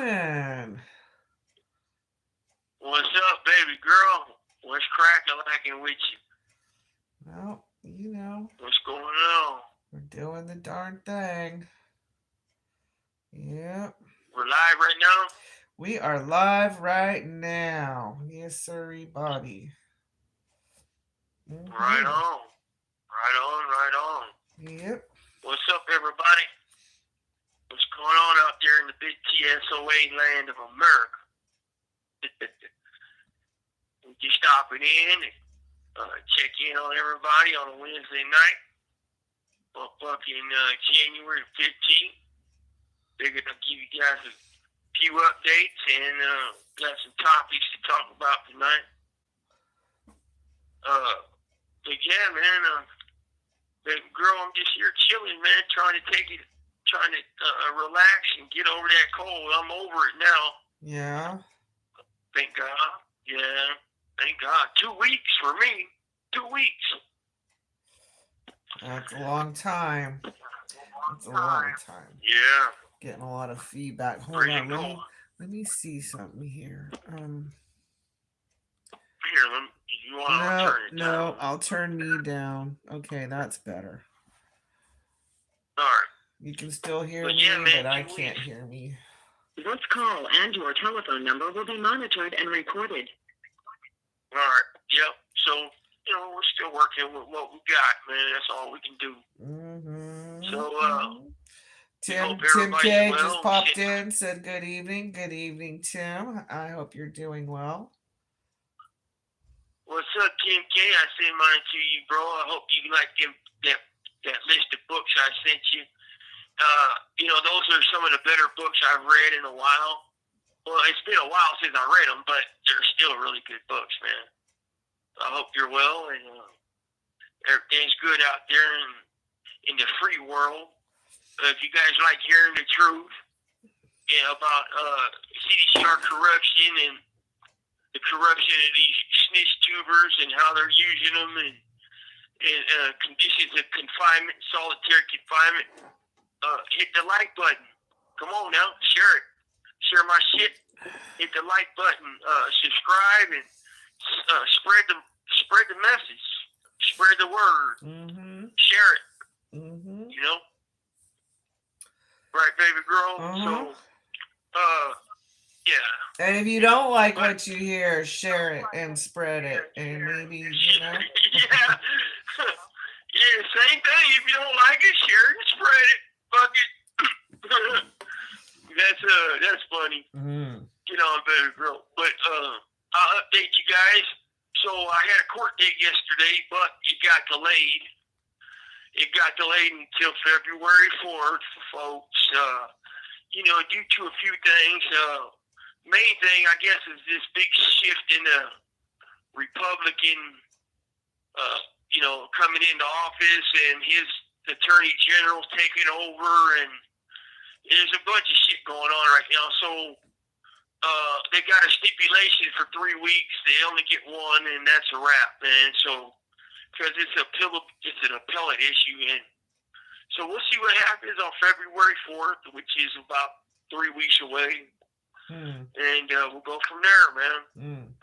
doing? What's up, baby girl? What's cracking with you? Well, What's going on? we're doing the darn thing. Yep. We're live right now? We are live right now. Yes, sirree, Bobby. Right on. Right on, right on. Yep. What's up, everybody? What's going on out there in the big TSOA land of America? We just stopping in and check in on everybody on a Wednesday night. Well, fucking January 15th. Figured I'd give you guys a few updates and got some topics to talk about tonight. But yeah, man, baby girl, I'm just here chilling, man, trying to relax and get over that cold. I'm over it now. Yeah. Thank God. Yeah, thank God. 2 weeks for me. 2 weeks. That's a long time. That's a long time. Yeah. Getting a lot of feedback. Hold Pretty on, cool. let me see something here. Here, you want to turn it down? No, I'll turn me down. Okay, that's better. All right. You can still hear me, yeah, man, but I can't hear me. This call and your telephone number will be monitored and recorded. All right. Yep. So, we're still working with what we got, man. That's all we can do. Mm-hmm. So, Tim K just popped in, said good evening. Good evening, Tim. I hope you're doing well. What's up, Tim K? I sent mine to you, bro. I hope you like that list of books I sent you. Those are some of the better books I've read in a while. Well, it's been a while since I read them, but they're still really good books, man. I hope you're well and everything's good out there in the free world. If you guys like hearing the truth about CDCR corruption and the corruption of these snitch tubers and how they're using them and conditions of confinement, solitary confinement, hit the like button. Come on now, share it. Share my shit. Hit the like button. Subscribe and spread the message. Spread the word. Mm-hmm. Share it. Mm-hmm. Right, baby girl. Uh-huh. So, yeah. And if you don't like what you hear, share it and spread it, and maybe yeah. Yeah, same thing. If you don't like it, share it and spread it. Fuck it. That's funny. Mm. Get on, baby girl. But I'll update you guys. So I had a court date yesterday, but it got delayed. It got delayed until February 4th, folks. Due to a few things. Main thing, I guess, is this big shift in the Republican, coming into office and his attorney general's taking over, and there's a bunch of shit going on right now. So they got a stipulation for 3 weeks. They only get one, and that's a wrap, man. So because it's an appellate issue, and so we'll see what happens on February 4th, which is about 3 weeks away. And we'll go from there, man.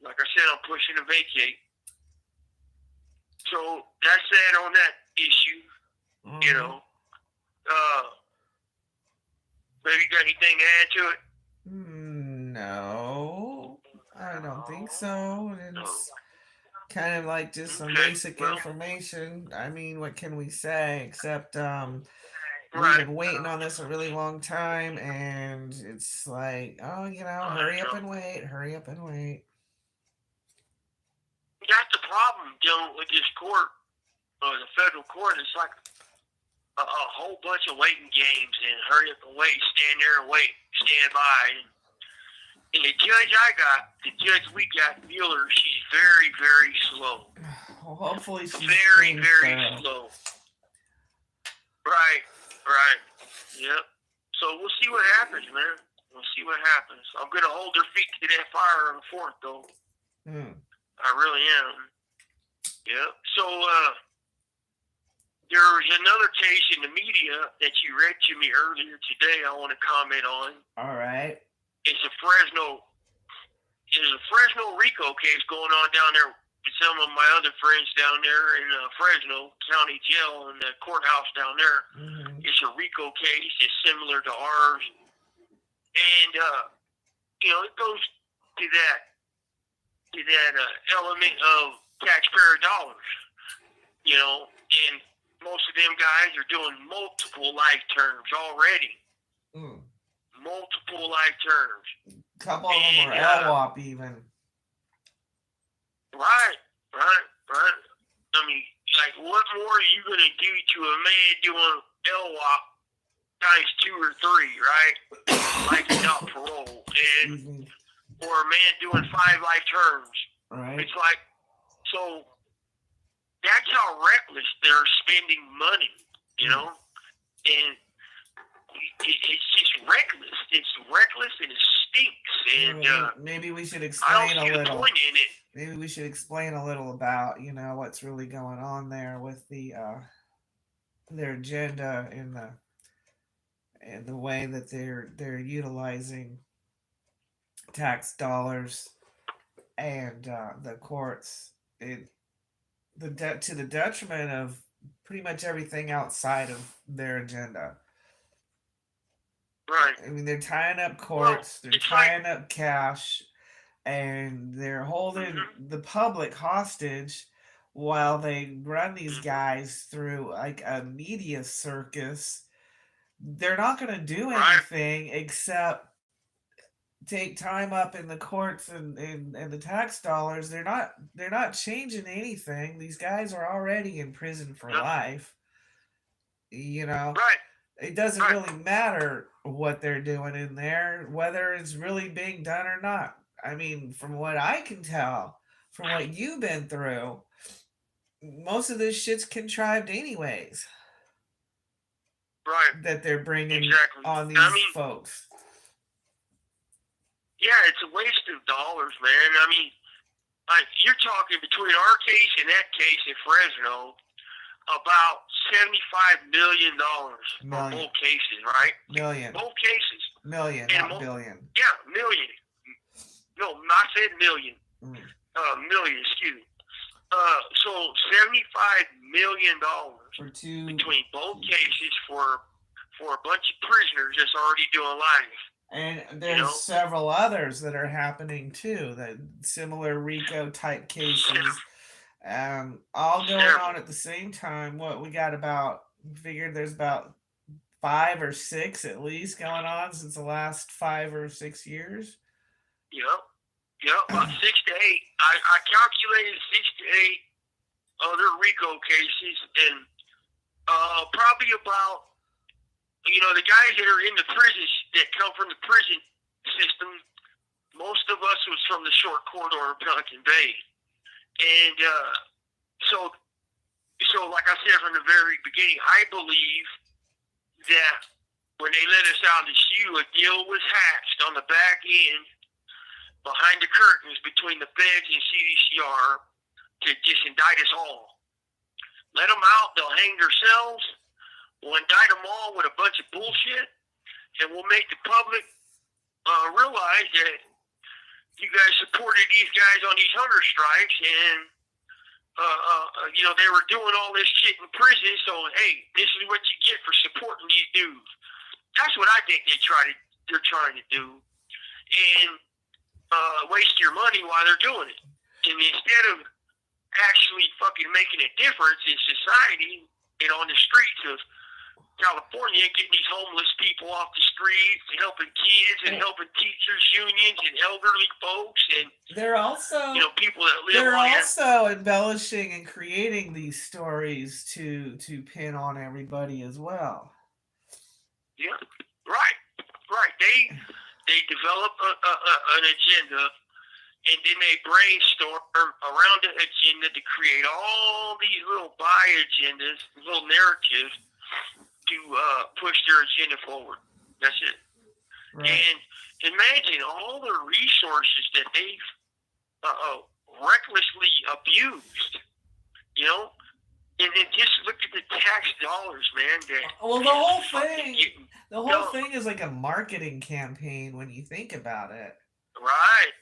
Like I said, I'm pushing to vacate. So that's it on that issue. Baby, got anything to add to it? No, I don't think so. It's kind of like just some basic information. I mean, what can we say except we've been waiting on this a really long time, and it's like, hurry up and wait. That's the problem dealing with this court, the federal court. It's like a whole bunch of waiting games and hurry up and wait, stand there and wait, stand by. And the judge we got, Mueller, she's very, very slow. Well, hopefully she's very, very slow. Right. Yep. So we'll see what happens, man. We'll see what happens. I'm going to hold her feet to that fire on the 4th, though. I really am. Yep. So there's another case in the media that you read to me earlier today I want to comment on. All right. it's a Fresno. There's a Fresno RICO case going on down there with some of my other friends down there in Fresno County Jail and the courthouse down there. Mm-hmm. It's a RICO case. It's similar to ours, and it goes to that element of taxpayer dollars. And most of them guys are doing multiple life terms already. Mm. Multiple life terms. Couple of them are LWOP even. Right. I mean, like, what more are you going to do to a man doing LWOP times 2 or 3, right? Like without parole, and or a man doing 5 life terms. Right. It's like, so that's how reckless they're spending money, and it's just reckless. It's reckless and it stinks. And maybe we should I explain don't see a the little. point in it. Maybe we should explain a little about what's really going on there with the their agenda and the way that they're utilizing tax dollars and the courts to the detriment of pretty much everything outside of their agenda. Right. I mean, they're tying up courts, they're tying up cash, and they're holding the public hostage while they run these guys through like a media circus. They're not going to do anything except take time up in the courts and the tax dollars. They're not changing anything. These guys are already in prison for life. Right. It doesn't really matter what they're doing in there, whether it's really being done or not. I mean, from what I can tell, from what you've been through, most of this shit's contrived anyways. Right. That they're bringing on these folks. Yeah, it's a waste of dollars, man. I mean, like, you're talking between our case and that case in Fresno, about $75 million for both cases, right? Million. Both cases. Million, and not billion. Yeah, million. No, I said million. Million, excuse me. So $75 million between both cases for a bunch of prisoners that's already doing life. And there's several others that are happening too, that similar RICO type cases. All going on at the same time. What we got figured there's about 5 or 6 at least going on since the last 5 or 6 years. Yep, about 6 to 8. I calculated 6 to 8 other RICO cases, and probably about, the guys that are in the prisons that come from the prison system, most of us was from the short corridor of Pelican Bay. And so like I said from the very beginning, I believe that when they let us out of the SHU, a deal was hatched on the back end behind the curtains between the feds and CDCR to just indict us all. Let them out, they'll hang themselves, we'll indict them all with a bunch of bullshit, and we'll make the public realize that you guys supported these guys on these hunger strikes, and they were doing all this shit in prison. So hey, this is what you get for supporting these dudes. That's what I think they're trying to do, and waste your money while they're doing it. And instead of actually fucking making a difference in society and on the streets of California, getting these homeless people off the streets and helping kids and helping teachers unions and elderly folks, and they're also people that live. They're also embellishing and creating these stories to pin on everybody as well. Yeah, right. They develop an agenda, and then they brainstorm around the agenda to create all these little agendas, little narratives to push their agenda forward. That's it. Right. And imagine all the resources that they've recklessly abused. And then just look at the tax dollars, man. Well, the whole dumb. thing is like a marketing campaign when you think about it. Right,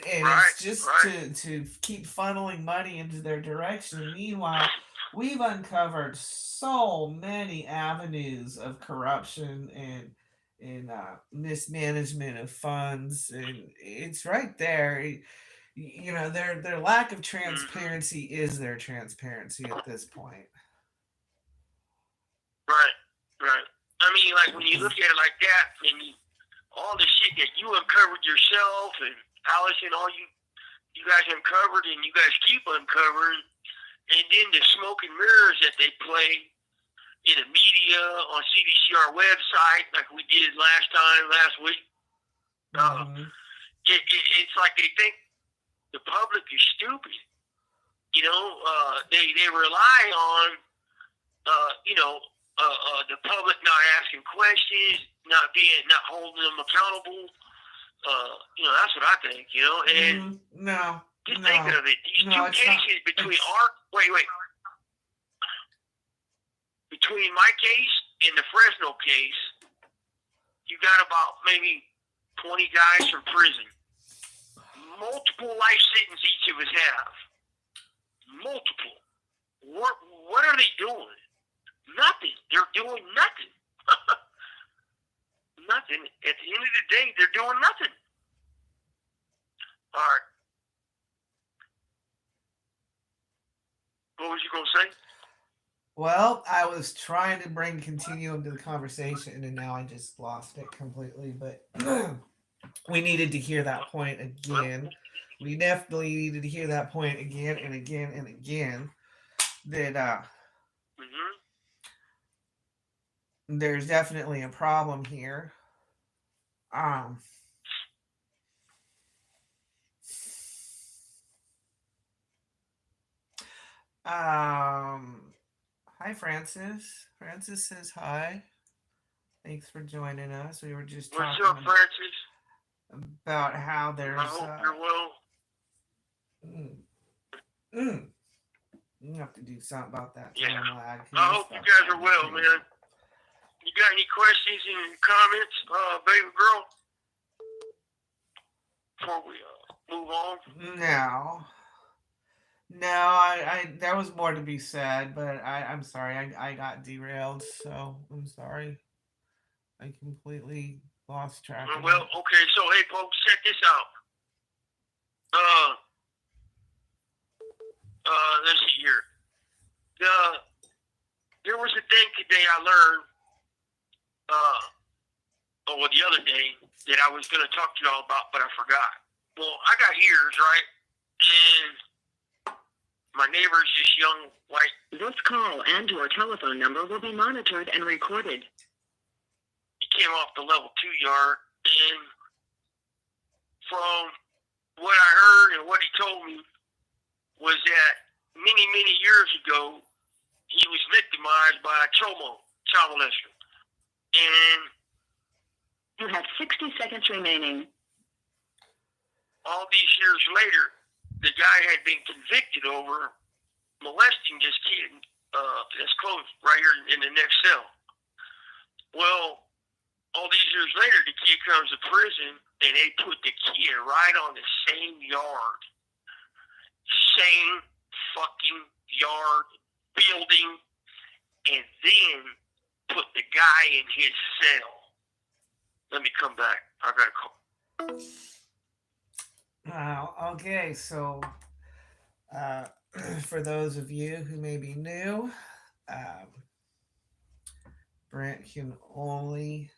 And right, it's just right. to keep funneling money into their direction. Meanwhile, we've uncovered so many avenues of corruption and mismanagement of funds, and it's right there. You know, their lack of Mm-hmm. transparency is their transparency at this point. Right, right. I mean, like when you look at it like that, and all the shit that you uncovered yourself, and Allison, all you guys uncovered, and you guys keep uncovering, and then the smoke and mirrors that they play in the media on CDCR website, like we did last week. Uh, Mm-hmm. it's like they think the public is stupid. You know, they rely on the public not asking questions, not holding them accountable. That's what I think. And No, just think no, of it. These no, two it's not. cases It's between my case and the Fresno case, you got about maybe 20 guys from prison. Multiple life sentences each of us have. Multiple. What are they doing? Nothing. They're doing nothing. Nothing. At the end of the day, they're doing nothing. All right. What was you going to say? Well, I was trying to bring continuum to the conversation, and now I just lost it completely. But we needed to hear that point Well, again. We definitely needed to hear that point again and again and again. That mm-hmm. there's definitely a problem here. Um, Hi, Francis. Francis says hi. Thanks for joining us. We were just What's talking up, Francis? about how I there's hope you're well. mm, mm, you have to do something about that Yeah. time lag. I hope you guys are well, man. You got any questions and comments, baby girl? Before we move on. No, I there was more to be said, but I'm sorry, I got derailed, so I'm sorry. I completely lost track of Well, it. okay. So, hey, folks, check this out. Uh, let's see here. There was a thing today I learned, the other day that I was going to talk to y'all about, but I forgot. Well, I got ears, right? And my neighbor's this young white. This call and your telephone number will be monitored and recorded. He came off the level 2 yard, and from what I heard and what he told me was that many years ago he was victimized by a child molester, and you have 60 seconds remaining. All these years later, the guy had been convicted over molesting this kid that's close right here in the next cell. Well, all these years later, the kid comes to prison, and they put the kid right on the same yard. Same fucking yard, building, and then put the guy in his cell. Let me come back. I gotta call. Okay, so for those of you who may be new, Brant can only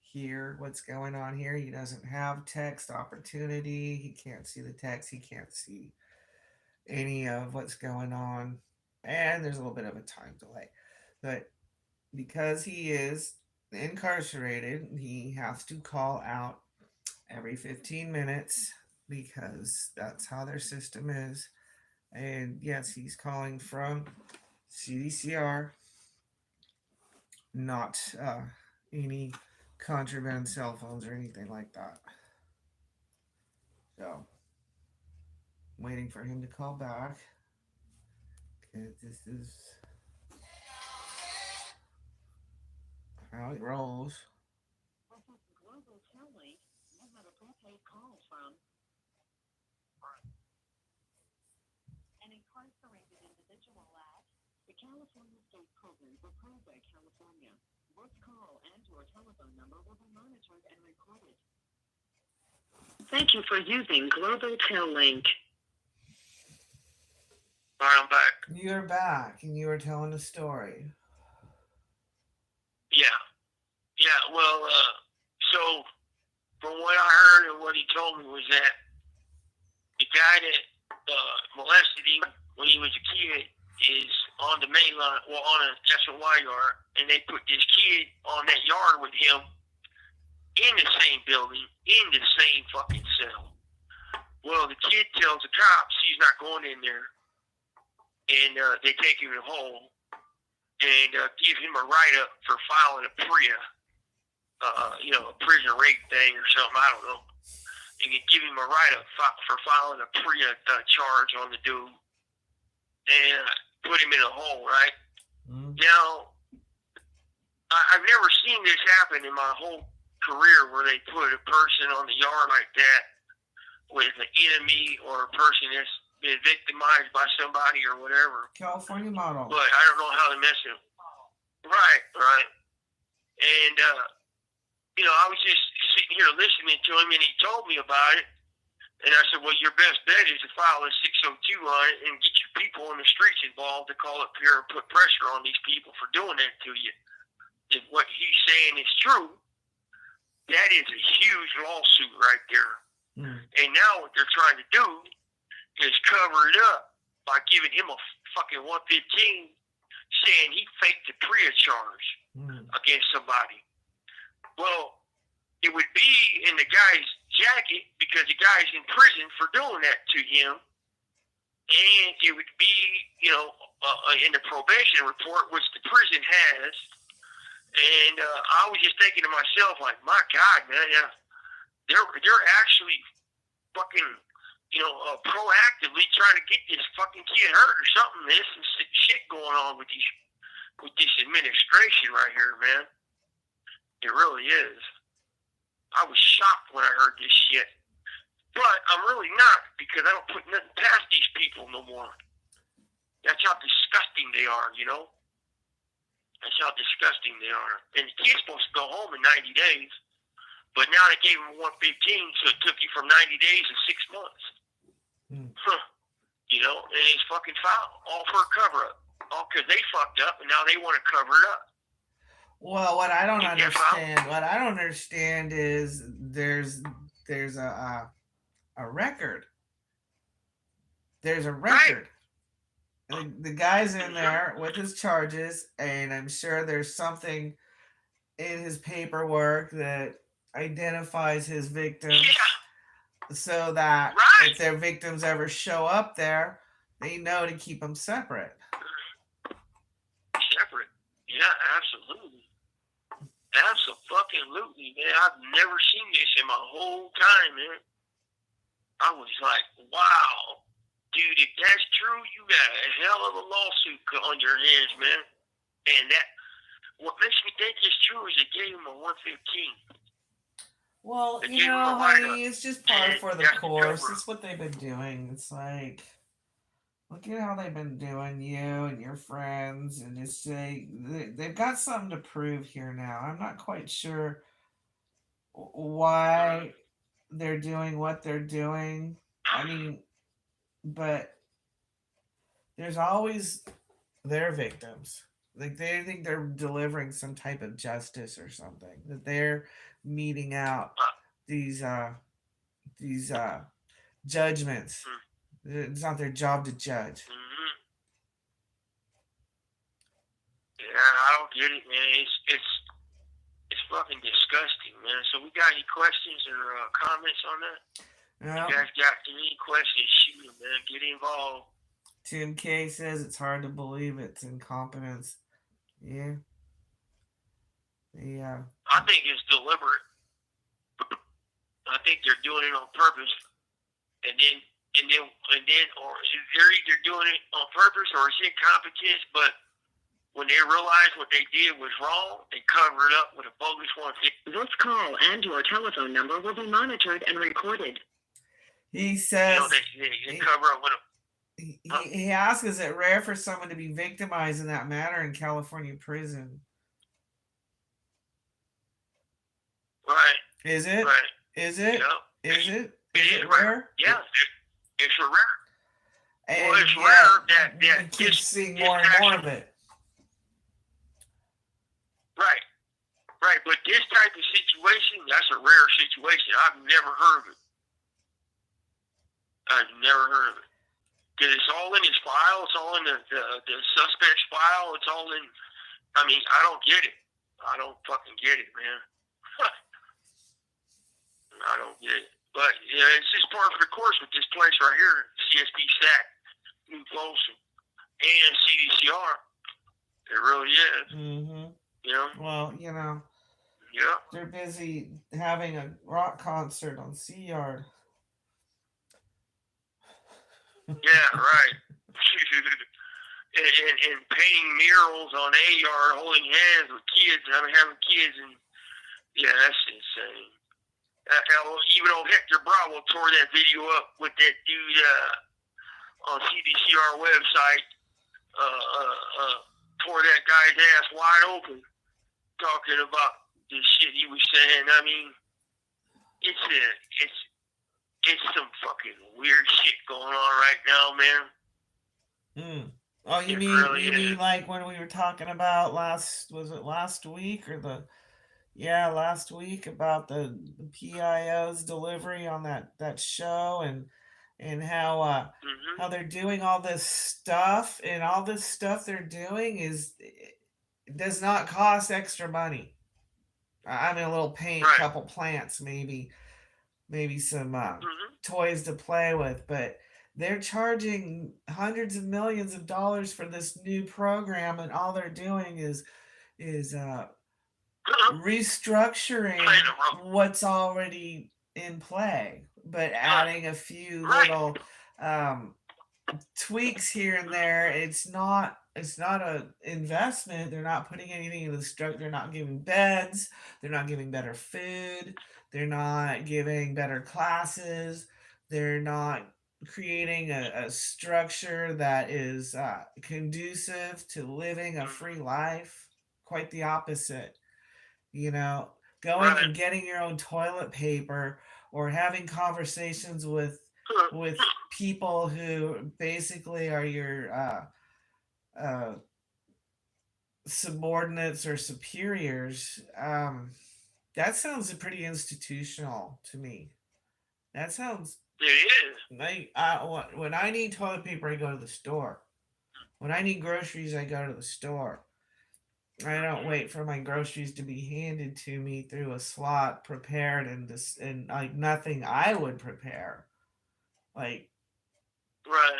hear what's going on here. He doesn't have text opportunity. He can't see the text. He can't see any of what's going on. And there's a little bit of a time delay. But because he is incarcerated, he has to call out every 15 minutes because that's how their system is. And yes, he's calling from CDCR, not any contraband cell phones or anything like that. So, waiting for him to call back. This is How it rolls. This is Global Telly. You have a prepaid call from an incarcerated individual at the California State Prison for Probate, California. This call and your telephone number will be monitored and recorded. Thank you for using Global Tel Link. All right, I'm back. You're back, and you were telling a story. Yeah. Yeah, well, so from what I heard and what he told me was that the guy that molested him when he was a kid is on the main line, well, on a SOY yard, and they put this kid on that yard with him in the same building, in the same fucking cell. Well, the kid tells the cops he's not going in there, and they take him home and give him a write-up for filing a PREA, a prison rape thing or something, I don't know. And they give him a write-up for filing a PREA charge on the dude and put him in a hole, right? Mm. Now, I've never seen this happen in my whole career where they put a person on the yard like that with an enemy or a person that's been victimized by somebody or whatever. California model. But I don't know how to mess him. Right. And, I was just sitting here listening to him, and he told me about it. And I said, well, your best bet is to file a 602 on it and get your people on the streets involved to call up here and put pressure on these people for doing that to you. If what he's saying is true, that is a huge lawsuit right there. Mm. And now what they're trying to do is cover it up by giving him a fucking 115 saying he faked the PREA charge against somebody. Well, it would be in the guy's jacket because the guy's in prison for doing that to him. And it would be, in the probation report, which the prison has. And I was just thinking to myself, like, my God, man, they're actually fucking, proactively trying to get this fucking kid hurt or something. There's some shit going on with this administration right here, man. It really is. I was shocked when I heard this shit. But I'm really not, because I don't put nothing past these people no more. That's how disgusting they are, That's how disgusting they are. And the kid's supposed to go home in 90 days. But now they gave him 115, so it took you from 90 days to 6 months. Mm. And it's fucking foul. All for a cover-up. All because they fucked up, and now they want to cover it up. Well, what I don't understand is there's a record. There's a record. Right. The guy's in there with his charges, and I'm sure there's something in his paperwork that identifies his victims, so that if their victims ever show up there, they know to keep them separate. Separate, yeah, absolutely. Absolutely, man. I've never seen this in my whole time, man. I was like, wow. Dude, if that's true, you got a hell of a lawsuit on your hands, man. And what makes me think it's true is they gave him a 115. Well, honey, it's just par for the course. It's what they've been doing. It's like, look at how they've been doing you and your friends, and it's they've got something to prove here now. I'm not quite sure why they're doing what they're doing. I mean, but there's always their victims. Like, they think they're delivering some type of justice or something. That they're meting out these judgments. It's not their job to judge. Mm-hmm. Yeah, I don't get it, man. It's fucking disgusting, man. So we got any questions or comments on that? No. You guys got any questions? Shoot them, man. Get involved. Tim K says it's hard to believe it's incompetence. Yeah. Yeah. I think it's deliberate. I think they're doing it on purpose, and then, or they're either doing it on purpose or it's incompetence. But when they realized what they did was wrong, they covered it up with a bogus 150. This call and your telephone number will be monitored and recorded. He says They cover up with a. he asks, is it rare for someone to be victimized in that manner in California prison? Right. Is it? Right. Is it? Yeah. Is it? It is rare. Yeah. It's rare. And Well, it's rare that we keep seeing more and more of it. Right. Right. But this type of situation, that's a rare situation. I've never heard of it. I've never heard of it. Because it's all in his file. It's all in the suspect's file. It's all in. I mean, I don't get it. I don't fucking get it, man. I don't get it. But yeah, it's just part of the course with this place right here, CSP-SAC, New Folsom, and CDCR. It really is. Mm-hmm. You know? Well, you know. Yeah. They're busy having a rock concert on Sea Yard. Yeah, right. and painting murals on A-Yard, holding hands with kids, having kids, and yeah, that's insane. Even old Hector Bravo tore that video up with that dude on CDCR website, tore that guy's ass wide open, talking about this shit he was saying. I mean, it's some fucking weird shit going on right now, man. Oh, you mean like when we were talking about last week about the PIO's delivery on that show and how they're doing all this stuff, and all this stuff they're doing does not cost extra money. I mean, a little paint, a couple plants, maybe some toys to play with, but they're charging hundreds of millions of dollars for this new program, and all they're doing is restructuring what's already in play, but adding a few little tweaks here and there. It's not a investment. They're not putting anything into the structure. They're not giving beds. They're not giving better food. They're not giving better classes. They're not creating a structure that is conducive to living a free life. Quite the opposite. You know, going and getting your own toilet paper, or having conversations with people who basically are your subordinates or superiors. That sounds pretty institutional to me. That sounds. It is. Like when I need toilet paper, I go to the store. When I need groceries, I go to the store. I don't wait for my groceries to be handed to me through a slot, prepared and like nothing I would prepare. Like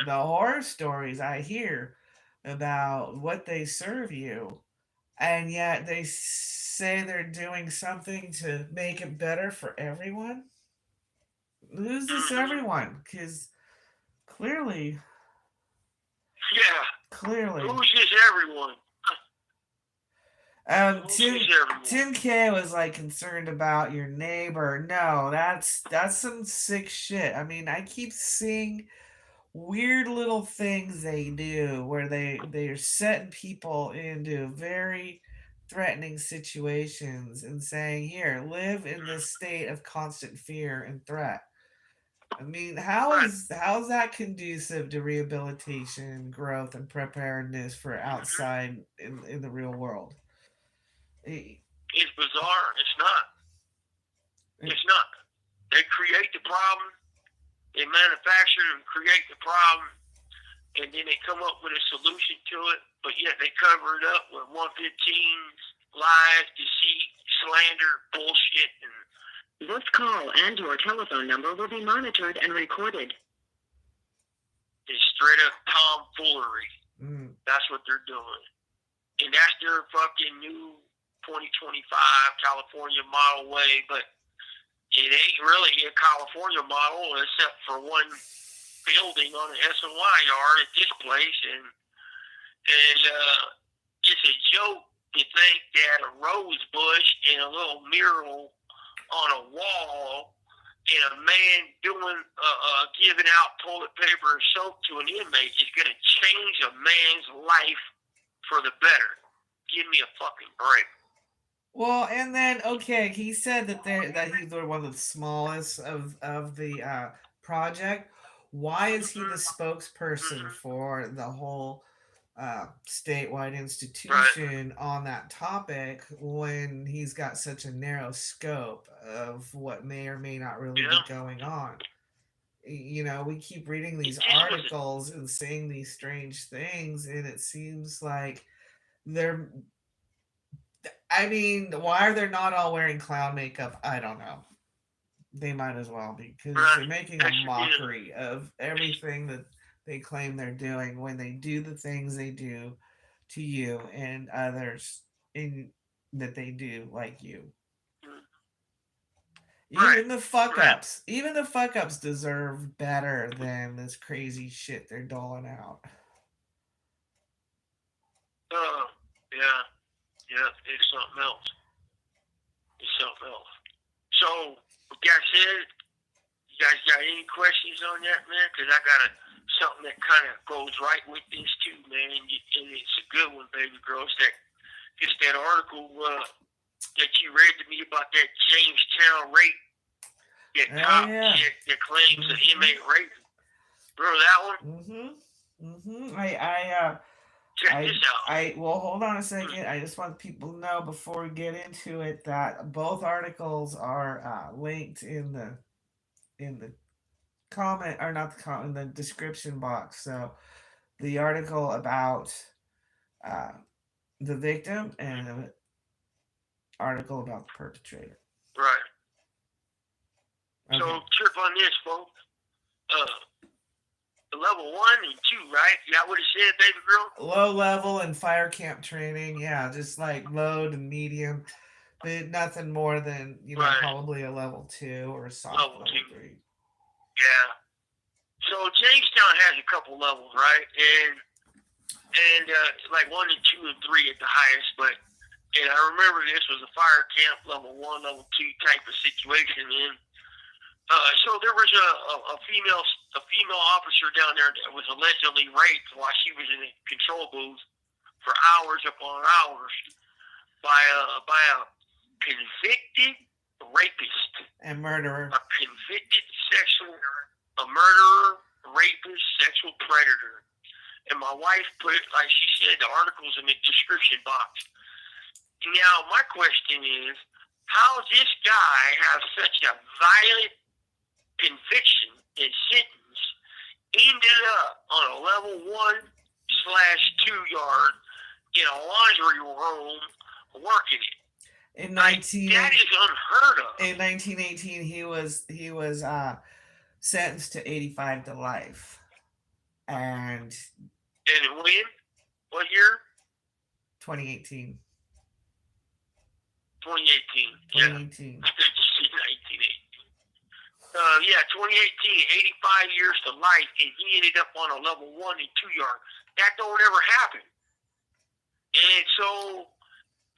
the horror stories I hear about what they serve you, and yet they say they're doing something to make it better for everyone. Who's this everyone? Because clearly. Who's this everyone? Tim K was like concerned about your neighbor. No, that's some sick shit. I mean, I keep seeing weird little things they do where they're setting people into very threatening situations and saying, here, live in this state of constant fear and threat. I mean, how is that conducive to rehabilitation, growth, and preparedness for outside in the real world? It's bizarre. It's not. It's not. They create the problem. They manufacture and create the problem, and then they come up with a solution to it. But yet they cover it up with 115s, lies, deceit, slander, bullshit, and. This call and your telephone number will be monitored and recorded. It's straight up tomfoolery. That's what they're doing. And that's their fucking new 2025 California model way, but it ain't really a California model except for one building on the SNY yard at this place, and it's a joke to think that a rose bush and a little mural on a wall and a man doing giving out toilet paper or soap to an inmate is going to change a man's life for the better. Give me a fucking break. Well, and then okay, he said that he's one of the smallest of the project. Why is he the spokesperson for the whole statewide institution on that topic when he's got such a narrow scope of what may or may not really be going on? You know, we keep reading these articles and saying these strange things, and it seems like they're. I mean, why are they not all wearing clown makeup? I don't know. They might as well be, because they're making a mockery of everything that they claim they're doing when they do the things they do to you and others that they do like you. Even the fuck ups, deserve better than this crazy shit they're doling out. Yeah. Yeah, it's something else. So, like I said, you guys got any questions on that, man? Because I got something that kind of goes right with this too, man. And it's a good one, baby girl. It's that article that you read to me about that Jamestown rape. That cop chick that claims an inmate rape. Remember that one? Well, hold on a second. I just want people to know before we get into it that both articles are linked in the comment, or not the comment, in the description box. So the article about the victim and the article about the perpetrator. Right. Okay. So trip on this, folks. Level 1 and 2, right? Is that what it said, baby girl? Low level and fire camp training, yeah, just like low to medium, but nothing more than probably a level 2 or a soft level 3. Yeah. So Jamestown has a couple levels, right? And like 1 and 2 and 3 at the highest, and I remember this was a fire camp level 1, level 2 type of situation, and so there was a female officer down there that was allegedly raped while she was in a control booth for hours upon hours by a convicted rapist and murderer, a convicted murderer, rapist, sexual predator. And my wife put it, like she said, the article's in the description box. Now my question is, how does this guy have such a violent conviction and sentence ended up on a level 1/2 yard in a laundry room working it? That is unheard of. In 1918, he was sentenced to 85 to life, and when? What year? 2018. 2018. 2018, 85 years to life, and he ended up on a level 1 and 2 yard. That don't ever happen. And so,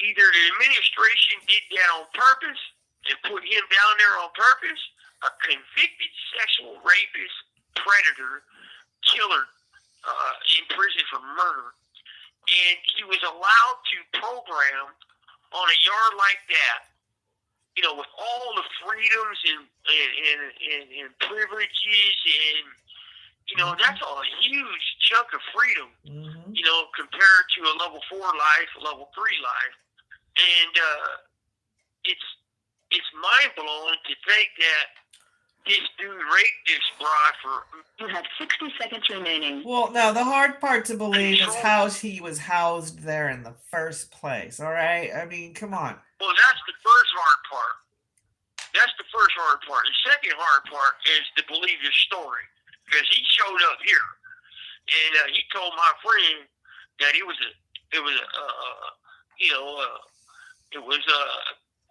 either the administration did that on purpose and put him down there on purpose, a convicted sexual rapist, predator, killer, in prison for murder, and he was allowed to program on a yard like that, with all the freedoms and privileges, and that's a huge chunk of freedom, compared to a level 4 life, a level 3 life, and it's mind blowing to think that this dude raped this broad for. You have 60 seconds remaining. Well, no, the hard part to believe is how he was housed there in the first place. All right, I mean, come on. Well, that's the first hard part. The second hard part is to believe his story, because he showed up here, and he told my friend that it was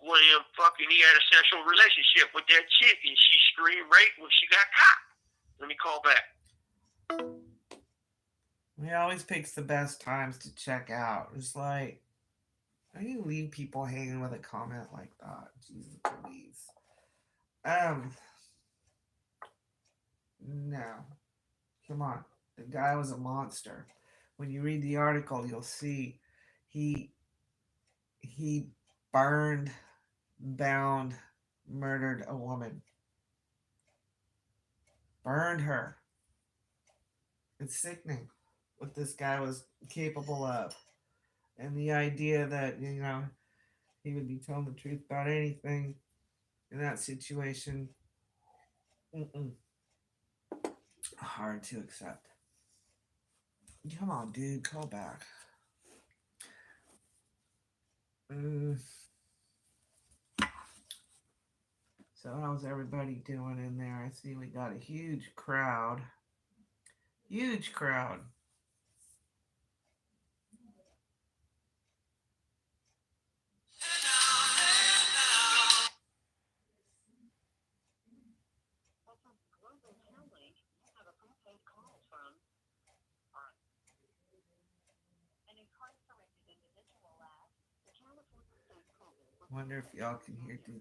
when he had a sexual relationship with that chick, and she screamed rape when she got caught. Let me call back. He always picks the best times to check out. It's like, how do you leave people hanging with a comment like that? Jesus please. Um, no. Come on. The guy was a monster. When you read the article, you'll see he he burned, bound, murdered a woman. Burned her. It's sickening what this guy was capable of. And the idea that, he would be telling the truth about anything in that situation, mm-mm, hard to accept. Come on, dude, call back. Mm. So, how's everybody doing in there? I see we got a huge crowd. Huge crowd. Wonder if y'all can hear through.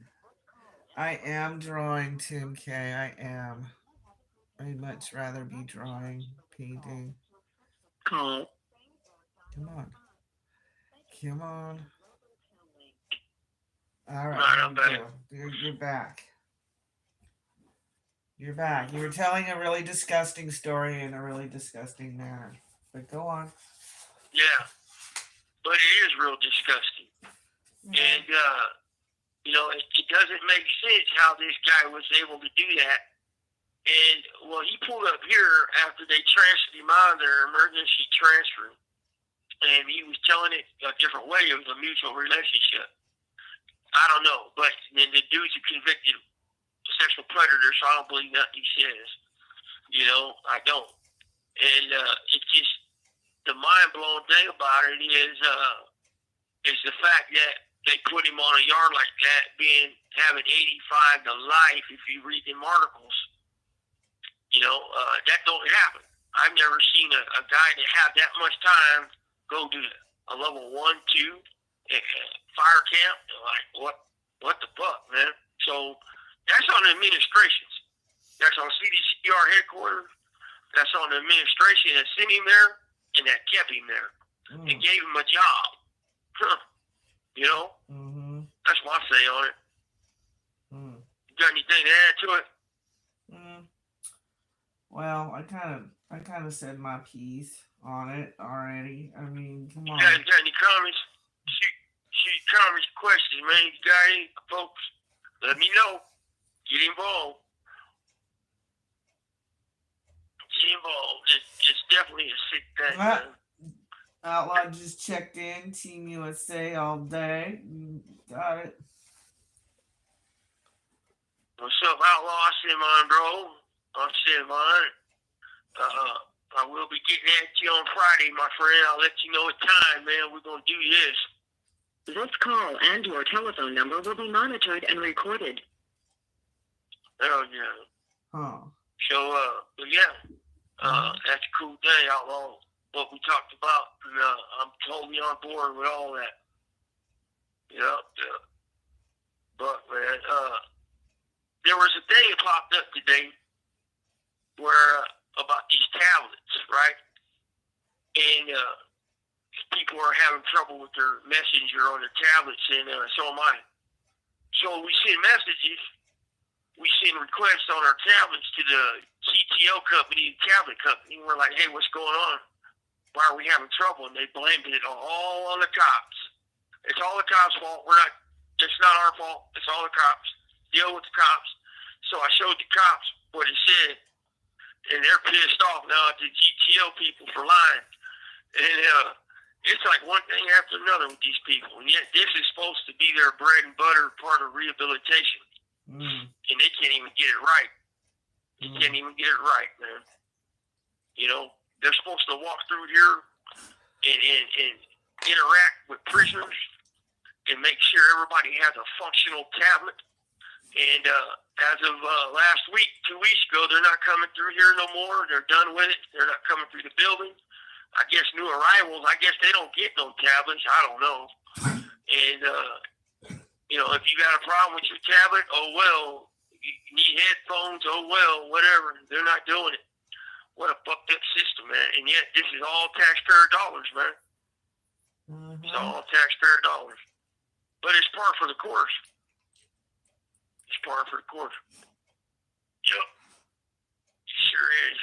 I am drawing, Tim K. I am. I'd much rather be drawing, painting. Call. Come on. Come on. All All right, right, here I'm we back. go. You're back. You're back. You were telling a really disgusting story in a really disgusting manner. But go on. Yeah, but it is real disgusting. And, it doesn't make sense how this guy was able to do that. And, well, he pulled up here after they transferred him out of their emergency transfer. And he was telling it a different way. It was a mutual relationship. I don't know. But then the dude's a convicted sexual predator, so I don't believe nothing he says. I don't. And it's just, the mind-blowing thing about it is the fact that they put him on a yard like that, having 85 to life. If you read them articles, that don't happen. I've never seen a guy that had that much time go to a level 1, 2 fire camp. Like, what the fuck, man? So that's on the administrations. That's on CDCR headquarters. That's on the administration that sent him there and that kept him there and gave him a job. Mm-hmm. That's my say on it. You got anything to add to it? Well, I kind of said my piece on it already. I mean, come on. You got any comments? Shoot comments, questions, man. You got any, folks? Let me know. Get involved. Get involved. It's definitely a sick thing, man. Outlaw just checked in. Team USA all day. Got it. What's up, Outlaw? I said mine, bro. I said mine. I will be getting at you on Friday, my friend. I'll let you know what time, man. We're going to do this. This call and your telephone number will be monitored and recorded. Oh, yeah. Huh. So, but yeah, that's a cool thing, Outlaw. What we talked about, and I'm totally on board with all that. Yeah. But, man, there was a thing that popped up today where about these tablets, right? And people are having trouble with their messenger on their tablets, and so am I. So we send messages, we send requests on our tablets to the CTO company, tablet company. We're like, hey, what's going on? Why are we having trouble? And they blamed it all on the cops. It's all the cops' fault. It's not our fault. It's all the cops. Deal with the cops. So I showed the cops what it said, and they're pissed off now at the GTO people for lying. And it's like one thing after another with these people. And yet this is supposed to be their bread and butter part of rehabilitation. And they can't even get it right. They can't even get it right, man. They're supposed to walk through here and interact with prisoners and make sure everybody has a functional tablet. And as of last week, 2 weeks ago, they're not coming through here no more. They're done with it. They're not coming through the building. I guess new arrivals, I guess they don't get no tablets. I don't know. And, if you got a problem with your tablet, oh well. You need headphones, oh well, whatever. They're not doing it. What a fucked up system, man. And yet, this is all taxpayer dollars, man. Mm-hmm. It's all taxpayer dollars. But it's par for the course. It's par for the course. Yep. Sure is.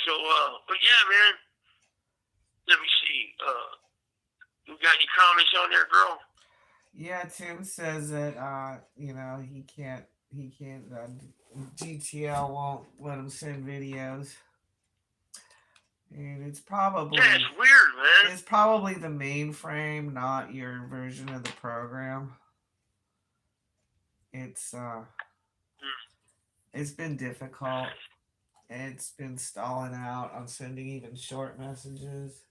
So, but yeah, man. Let me see. You got any comments on there, girl? Yeah, Tim says that he can't GTL won't let him send videos. And it's probably Yeah, it's weird, man. It's probably the mainframe, not your version of the program. It's been difficult. It's been stalling out on sending even short messages.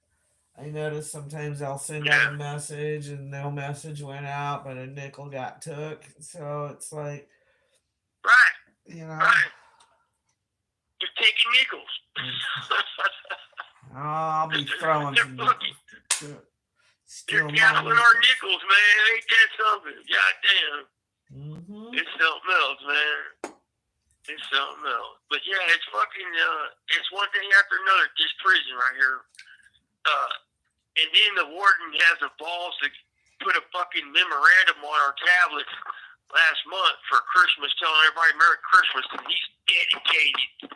I noticed sometimes I'll send out a message and no message went out, but a nickel got took. So it's like, right. Right. You're taking nickels. I'll be throwing some nickels. You're gambling our nickels, man. Ain't that something? Goddamn. Mm-hmm. It's something else, man. It's something else. But yeah, it's fucking, it's one thing after another, this prison right here. And then the warden has the balls to put a fucking memorandum on our tablets last month for Christmas, telling everybody Merry Christmas, and he's dedicated.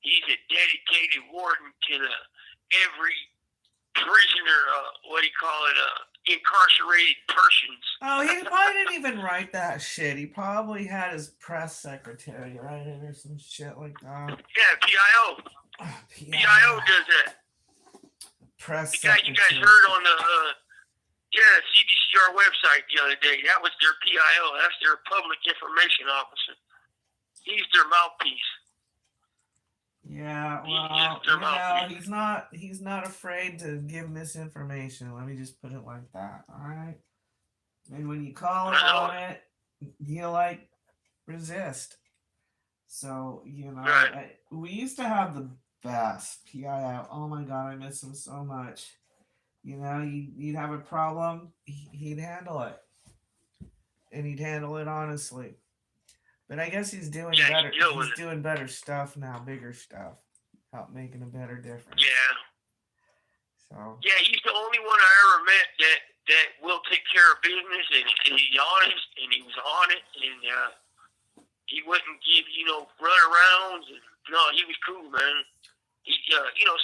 He's a dedicated warden to every prisoner, incarcerated persons. Oh, he probably didn't even write that shit. He probably had his press secretary write it or some shit like that. Yeah, PIO. PIO does that. Press you guys heard on the CDCR website the other day. That was their PIO. That's their public information officer. He's their mouthpiece. Yeah, well, he's not afraid to give misinformation. Let me just put it like that. All right. And when you call him on it, he'll resist. So right. We used to have the best PIO. Oh my god, I miss him so much. You'd have a problem, he'd handle it, and he'd handle it honestly. But I guess he's doing better. He's doing better stuff now, bigger stuff, help making a better difference. Yeah. So. Yeah, he's the only one I ever met that will take care of business, and he's honest, and he was on it, and he wouldn't give runarounds. No, he was cool, man. He,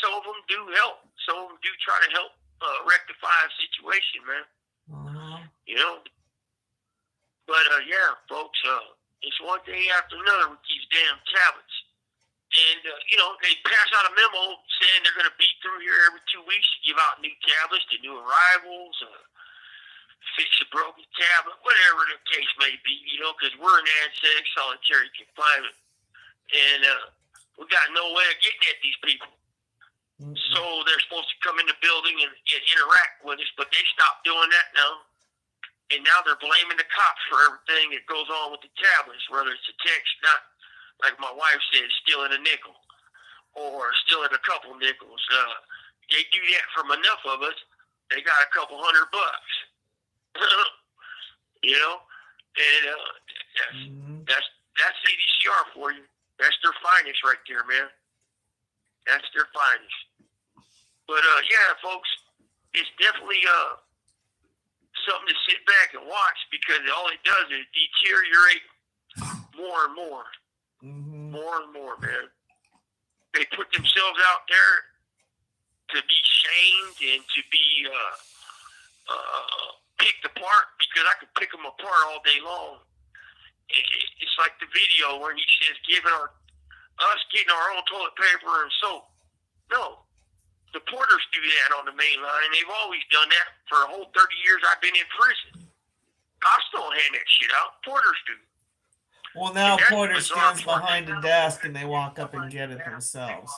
some of them do help. Some of them do try to help rectify a situation, man. Uh-huh. But yeah, folks. It's one thing after another with these damn tablets. And, they pass out a memo saying they're going to beat through here every 2 weeks to give out new tablets to new arrivals, fix a broken tablet, whatever the case may be, because we're in ANSEG solitary confinement. And we got no way of getting at these people. Mm-hmm. So they're supposed to come in the building and interact with us, but they stopped doing that now. And now they're blaming the cops for everything that goes on with the tablets, whether it's a text, not like my wife said, stealing a nickel or stealing a couple nickels. They do that from enough of us. They got a couple $100. And that's CDCR for you. That's their finest right there, man. That's their finest. But yeah, folks, it's definitely something to sit back and watch, because all it does is deteriorate more and more. Mm-hmm. More and more, man. They put themselves out there to be shamed and to be picked apart, because I could pick them apart all day long. It's like the video where he says us getting our own toilet paper and soap. No. The porters do that on the main line. They've always done that for a whole 30 years I've been in prison. Cops don't hand that shit out. Porters do. Well, now porter stands behind a desk and they walk up and get it themselves.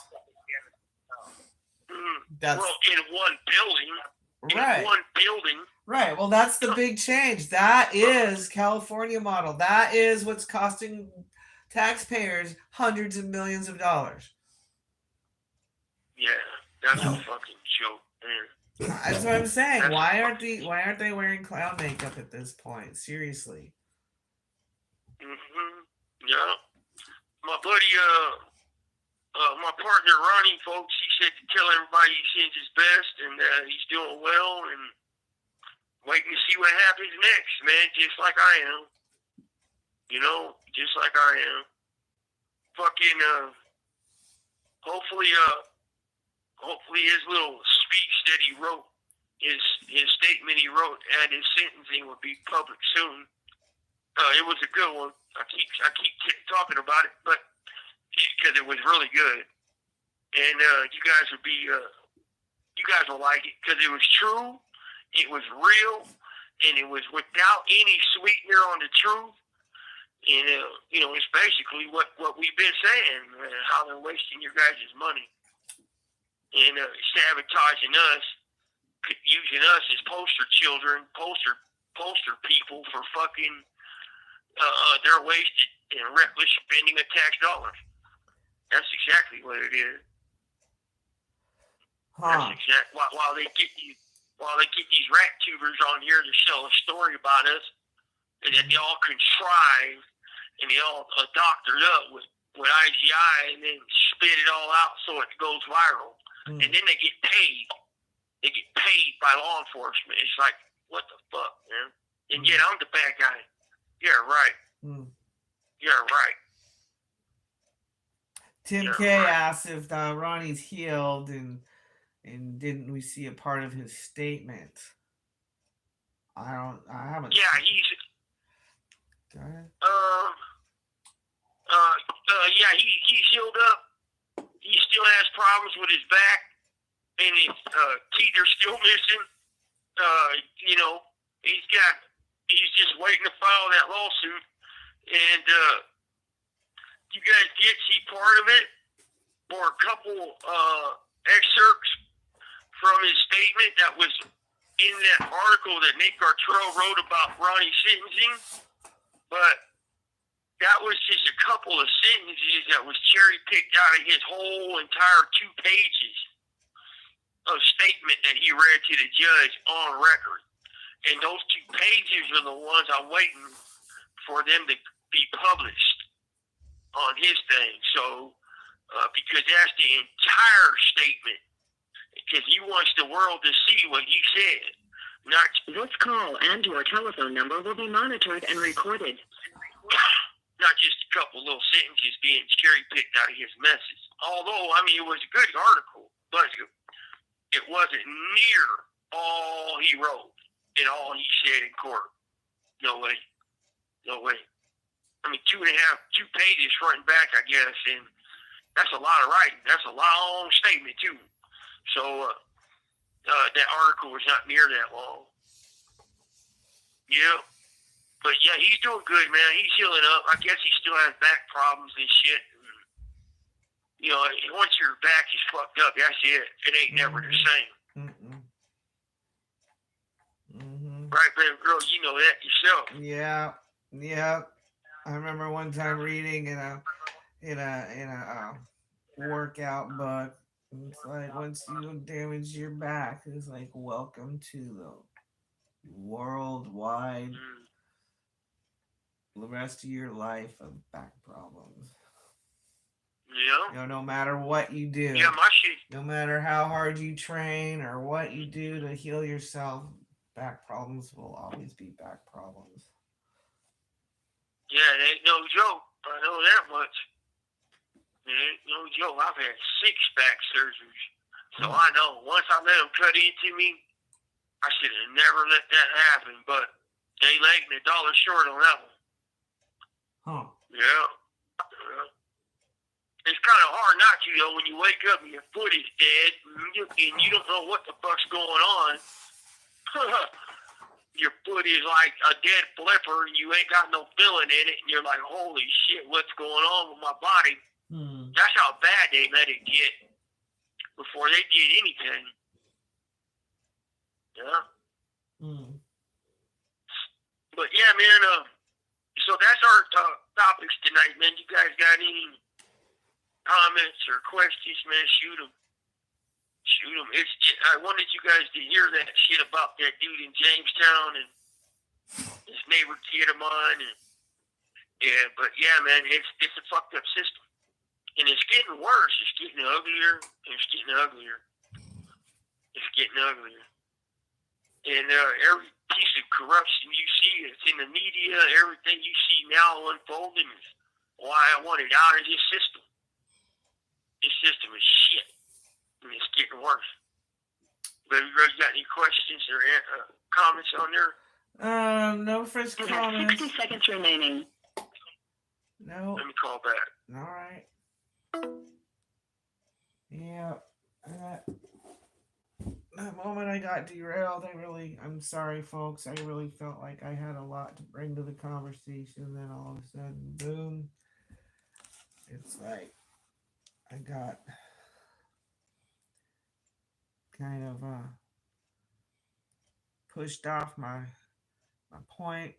Well, in one building. Right. In one building. Right. Well, that's the big change. That is California model. That is what's costing taxpayers hundreds of millions of dollars. Yeah. That's a fucking joke, man. That's what I'm saying. Why aren't they wearing clown makeup at this point? Seriously. Yeah. My buddy, my partner Ronnie, folks, he said to tell everybody he sends his best and he's doing well and waiting to see what happens next, man. Just like I am. You know, just like I am. Fucking, hopefully his little speech that he wrote, his statement he wrote at his sentencing will be public soon. It was a good one. I keep talking about it, but because it was really good, and you guys will like it because it was true, it was real, and it was without any sweetener on the truth. And you know, it's basically what we've been saying, how they're wasting your guys' money and sabotaging us, using us as poster children, poster people for fucking their wasted and reckless spending of tax dollars. That's exactly what it is. That's exactly while they get these rat tubers on here to sell a story about us, and then they all contrive and they all doctored up with IGI and then spit it all out so it goes viral. And then they get paid. They get paid by law enforcement. It's like, what the fuck, man? And yet I'm the bad guy. Yeah, right. Yeah, right. Tim K asked if Ronnie's healed and didn't we see a part of his statement? I haven't. Yeah, he's. Go ahead. Yeah, he's healed up. He still has problems with his back, and his teeth are still missing. You know, he's just waiting to file that lawsuit, and you guys did see part of it, or a couple excerpts from his statement that was in that article that Nick Gartrell wrote about Ronnie's sentencing, but that was just a couple of sentences that was cherry-picked out of his whole entire 2 pages of statement that he read to the judge on record. And those 2 pages are the ones I'm waiting for them to be published on his thing. So, because that's the entire statement. Because he wants the world to see what he said. This call and your telephone number will be monitored and recorded. Not just a couple little sentences being cherry-picked out of his message. Although, I mean, it was a good article, but it wasn't near all he wrote and all he said in court. No way. No way. I mean, 2 pages front and back, I guess, and that's a lot of writing. That's a long statement, too. So, that article was not near that long. Yeah. But yeah, he's doing good, man. He's healing up. I guess he still has back problems and shit. You know, once your back is fucked up, that's it. It ain't never the same. Right, baby girl? You know that yourself. Yeah. I remember one time reading in a workout book. It's like once you damage your back, it's like welcome to the worldwide. The rest of your life of back problems. Yeah. You know, no matter what you do. Yeah, my shit. No matter how hard you train or what you do to heal yourself, back problems will always be back problems. Yeah, it ain't no joke. I know that much. It ain't no joke. I've had 6 back surgeries. So I know. Once I let them cut into me, I should have never let that happen. But they ain't a dollar short on that one. Huh. Yeah. It's kind of hard not to, though, when you wake up and your foot is dead and you don't know what the fuck's going on. Your foot is like a dead flipper and you ain't got no feeling in it and you're like, holy shit, what's going on with my body? That's how bad they let it get before they did anything. Yeah. But yeah, man, so that's our topics tonight, man. You guys got any comments or questions, man? Shoot them. Shoot him. I wanted you guys to hear that shit about that dude in Jamestown and his neighbor kid of mine. And, yeah, but yeah, man, it's a fucked up system. And it's getting worse. It's getting uglier. And it's getting uglier. It's getting uglier. And every piece of corruption you see, it's in the media, everything you see now unfolding is why I wanted out of this system. This system is shit. And it's getting worse. But you guys got any questions or comments on there? No fresh You have comments. 60 seconds remaining. No. Let me call back. All right. Yeah. That moment I got derailed, I'm sorry, folks. I really felt like I had a lot to bring to the conversation. Then all of a sudden, boom. It's like I got kind of pushed off my point.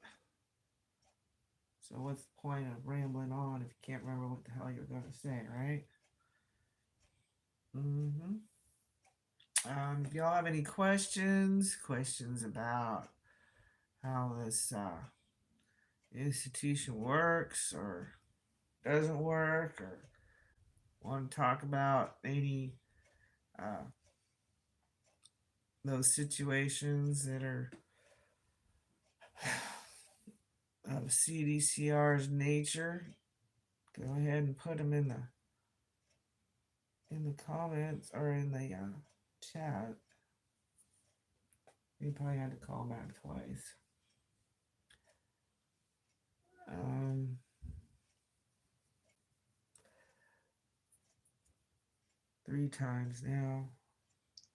So what's the point of rambling on if you can't remember what the hell you're going to say, right? If y'all have any questions about how this institution works or doesn't work, or want to talk about any those situations that are of CDCR's nature, go ahead and put them in the comments or in the chat. You probably had to call back twice. 3 times now.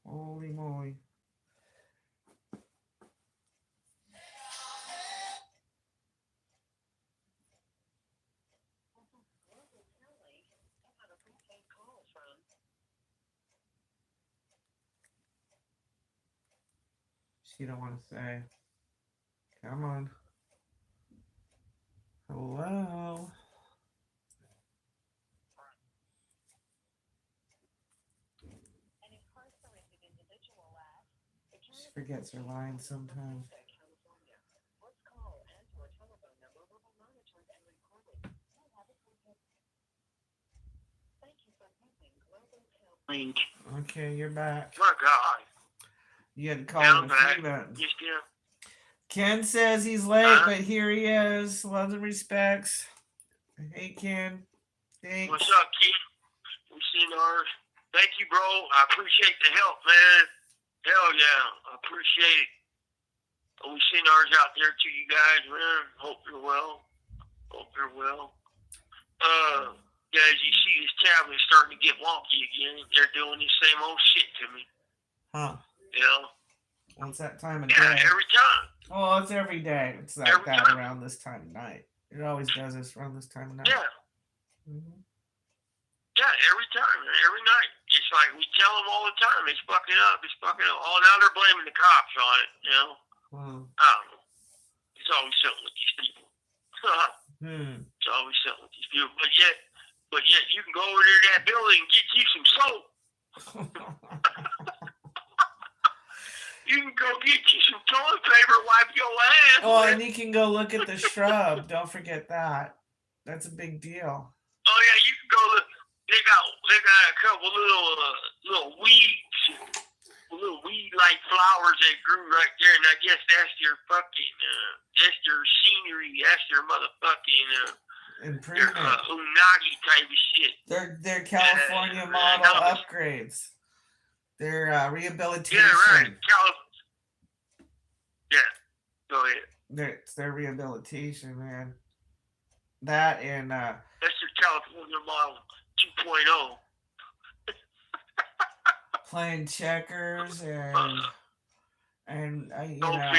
Holy moly. She don't want to say. Come on. Hello. She forgets her line sometimes. Okay, you're back. My God. You had to call him a few buttons. Ken says he's late, but here he is. Loves and respects. Hey, Ken. Thanks. What's up, Keith? We seen ours. Thank you, bro. I appreciate the help, man. Hell yeah. I appreciate it. We seen ours out there to you guys, man. Hope you're well. Yeah, as you see, this tablet's starting to get wonky again. They're doing the same old shit to me. Huh. You know? What's that time of day? Yeah, every time. Oh, it's every day. It's like every that time. around this time of night. It always does this around this time of night. Yeah. Mm-hmm. Yeah, every time, every night. It's like we tell them all the time. It's fucking up. Oh, now they're blaming the cops on it, you know? I don't know. It's always something with these people. It's always something with these people. But yet you can go over there to that building and get you some soap. You can go get you some toilet paper, wipe your ass. Oh, and you can go look at the shrub. Don't forget that. That's a big deal. Oh yeah, you can go look. They got a couple little weeds, little weed-like flowers that grew right there, and I guess that's their fucking that's their scenery. That's their motherfucking improvement. Unagi type of shit. They're California model upgrades. Their rehabilitation. Yeah, right. Yeah, go ahead. It's their rehabilitation, man. That and that's your California model 2.0. Playing checkers and you know,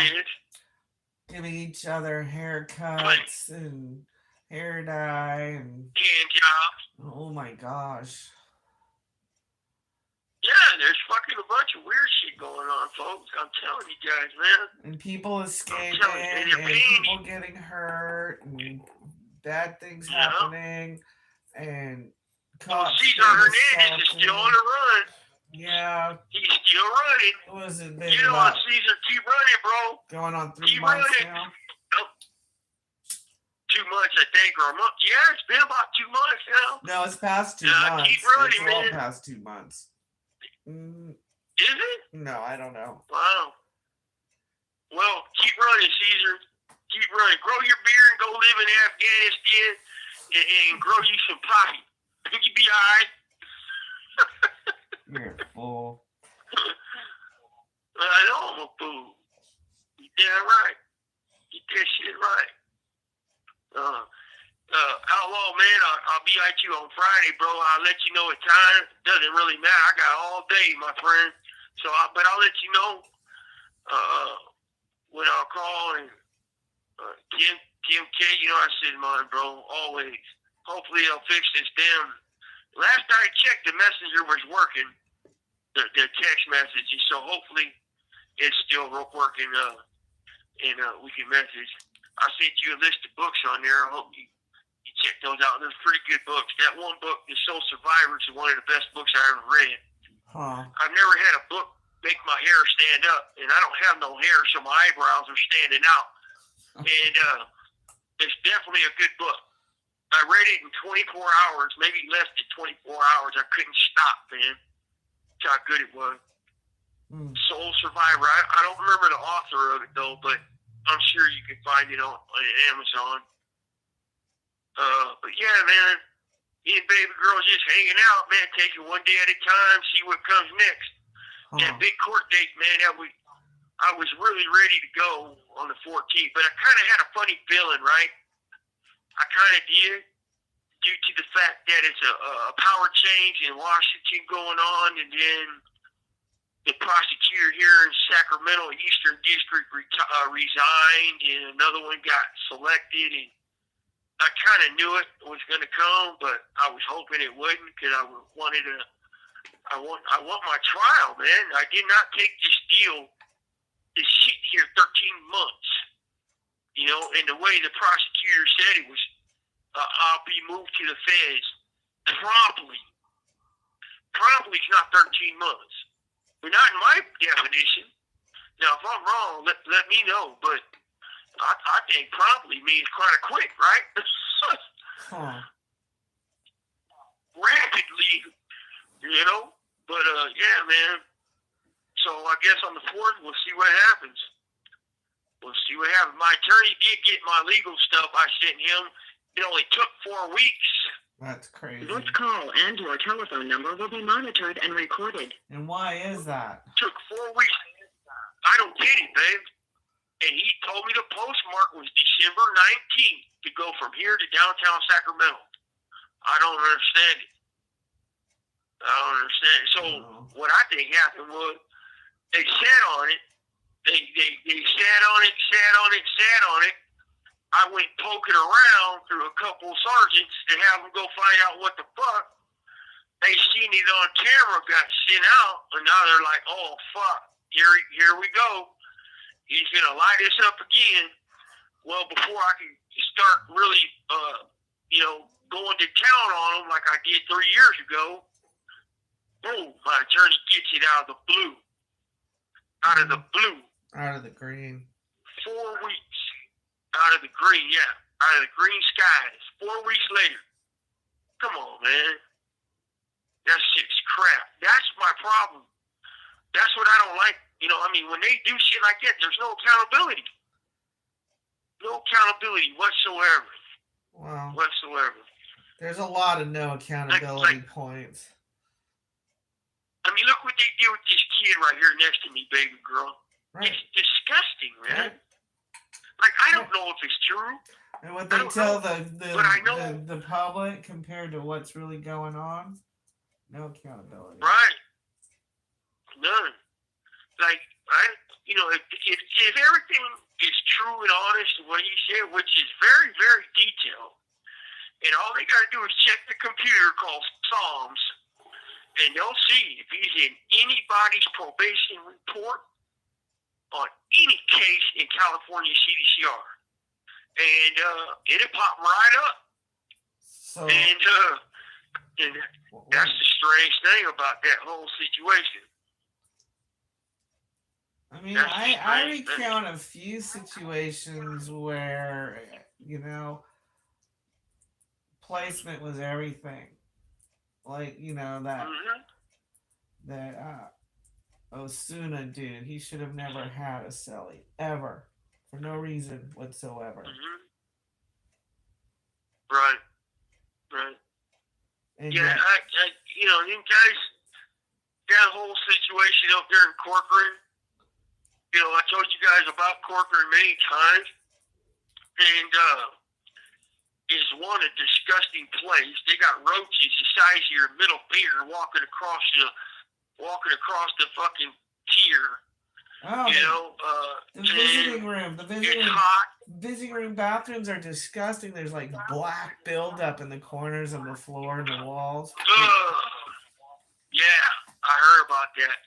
giving each other haircuts and hair dye and hand jobs. Oh my gosh. Yeah, there's fucking a bunch of weird shit going on, folks. I'm telling you guys, man. And people escaping and people getting hurt and bad things happening and cops Cesar Hernandez is still on the run. Yeah. He's still running. It wasn't been Get on, about Caesar. Keep running, bro. going on 3 Keep months running. now. 2 months, I think, or a month. Yeah, it's been about 2 months now. No, it's past 2 months. Keep running, it's all man. past 2 months. Is it? No, I don't know. Wow. Well, keep running, Caesar. Keep running. Grow your beer and go live in Afghanistan and grow you some poppy. I think you'll be all right. You're a fool. I know I'm a fool. You damn right. Get that shit right. Outlaw, man, I'll be at you on Friday, bro. I'll let you know at time. Doesn't really matter. I got all day, my friend. So, but I'll let you know when I'll call. And Kim K, you know I said mine, bro. Always. Hopefully they'll fix this damn. Last I checked, the messenger was working. The text messages. So hopefully it's still working. And we can message. I sent you a list of books on there. I hope you check those out. They're pretty good books. That one book, The Soul Survivors, is one of the best books I ever read. Huh. I've never had a book make my hair stand up, and I don't have no hair, so my eyebrows are standing out. And it's definitely a good book. I read it in 24 hours, maybe less than 24 hours. I couldn't stop, man. That's how good it was. Soul Survivor. I don't remember the author of it, though, but I'm sure you can find it on Amazon. But yeah, man, me and baby girl just hanging out, man, taking one day at a time, see what comes next. That big court date, man, I was really ready to go on the 14th, but I kind of had a funny feeling, right? I kind of did, due to the fact that it's a power change in Washington going on, and then the prosecutor here in Sacramento Eastern District resigned, and another one got selected, and I kind of knew it was going to come, but I was hoping it wouldn't, because I want my trial, man. I did not take this deal, this shit here 13 months, you know, and the way the prosecutor said it was, I'll be moved to the feds promptly. Promptly is not 13 months. But not in my definition. Now, if I'm wrong, let me know, but I think promptly means kind of quick, right? Rapidly, you know? But, yeah, man. So I guess on the 4th, we'll see what happens. We'll see what happens. My attorney did get my legal stuff I sent him. It only took 4 weeks. That's crazy. This call and your telephone number will be monitored and recorded. And why is that? Took 4 weeks. I don't get it, babe. And he told me the postmark was December 19th to go from here to downtown Sacramento. I don't understand it. So what I think happened was they sat on it. They sat on it. I went poking around through a couple sergeants to have them go find out what the fuck. They seen it on camera, got sent out, and now they're like, oh, fuck, here we go. He's going to light us up again. Well, before I can start really, going to town on them like I did 3 years ago, boom, my attorney gets it out of the blue. Out of the blue. Out of the green. 4 weeks. Out of the green, yeah. Out of the green skies. 4 weeks later. Come on, man. That shit's crap. That's my problem. That's what I don't like. You know, I mean, when they do shit like that, there's no accountability. No accountability whatsoever. Wow. Whatsoever. There's a lot of no accountability points. I mean, look what they did with this kid right here next to me, baby girl. Right. It's disgusting, man. Right. Like, I don't know if it's true. And what they tell the public compared to what's really going on, no accountability. Right. None. Like, if everything is true and honest in what he said, which is very, very detailed, and all they got to do is check the computer called Psalms, and they'll see if he's in anybody's probation report on any case in California CDCR. And it'll pop right up. So, And And that's the strange thing about that whole situation. I mean, I recount a few situations where, you know, placement was everything. Like, you know, that Osuna dude, he should have never had a celly ever, for no reason whatsoever. Right. And Yeah, yet, you know, them guys, that whole situation up there in Corcoran, you know, I told you guys about Corcoran many times, and is one a disgusting place. They got roaches the size of your middle finger walking across the fucking tier. oh, You know, the visiting room, it's hot. visiting room bathrooms are disgusting. There's like black buildup in the corners of the floor and the walls. Yeah, I heard about that.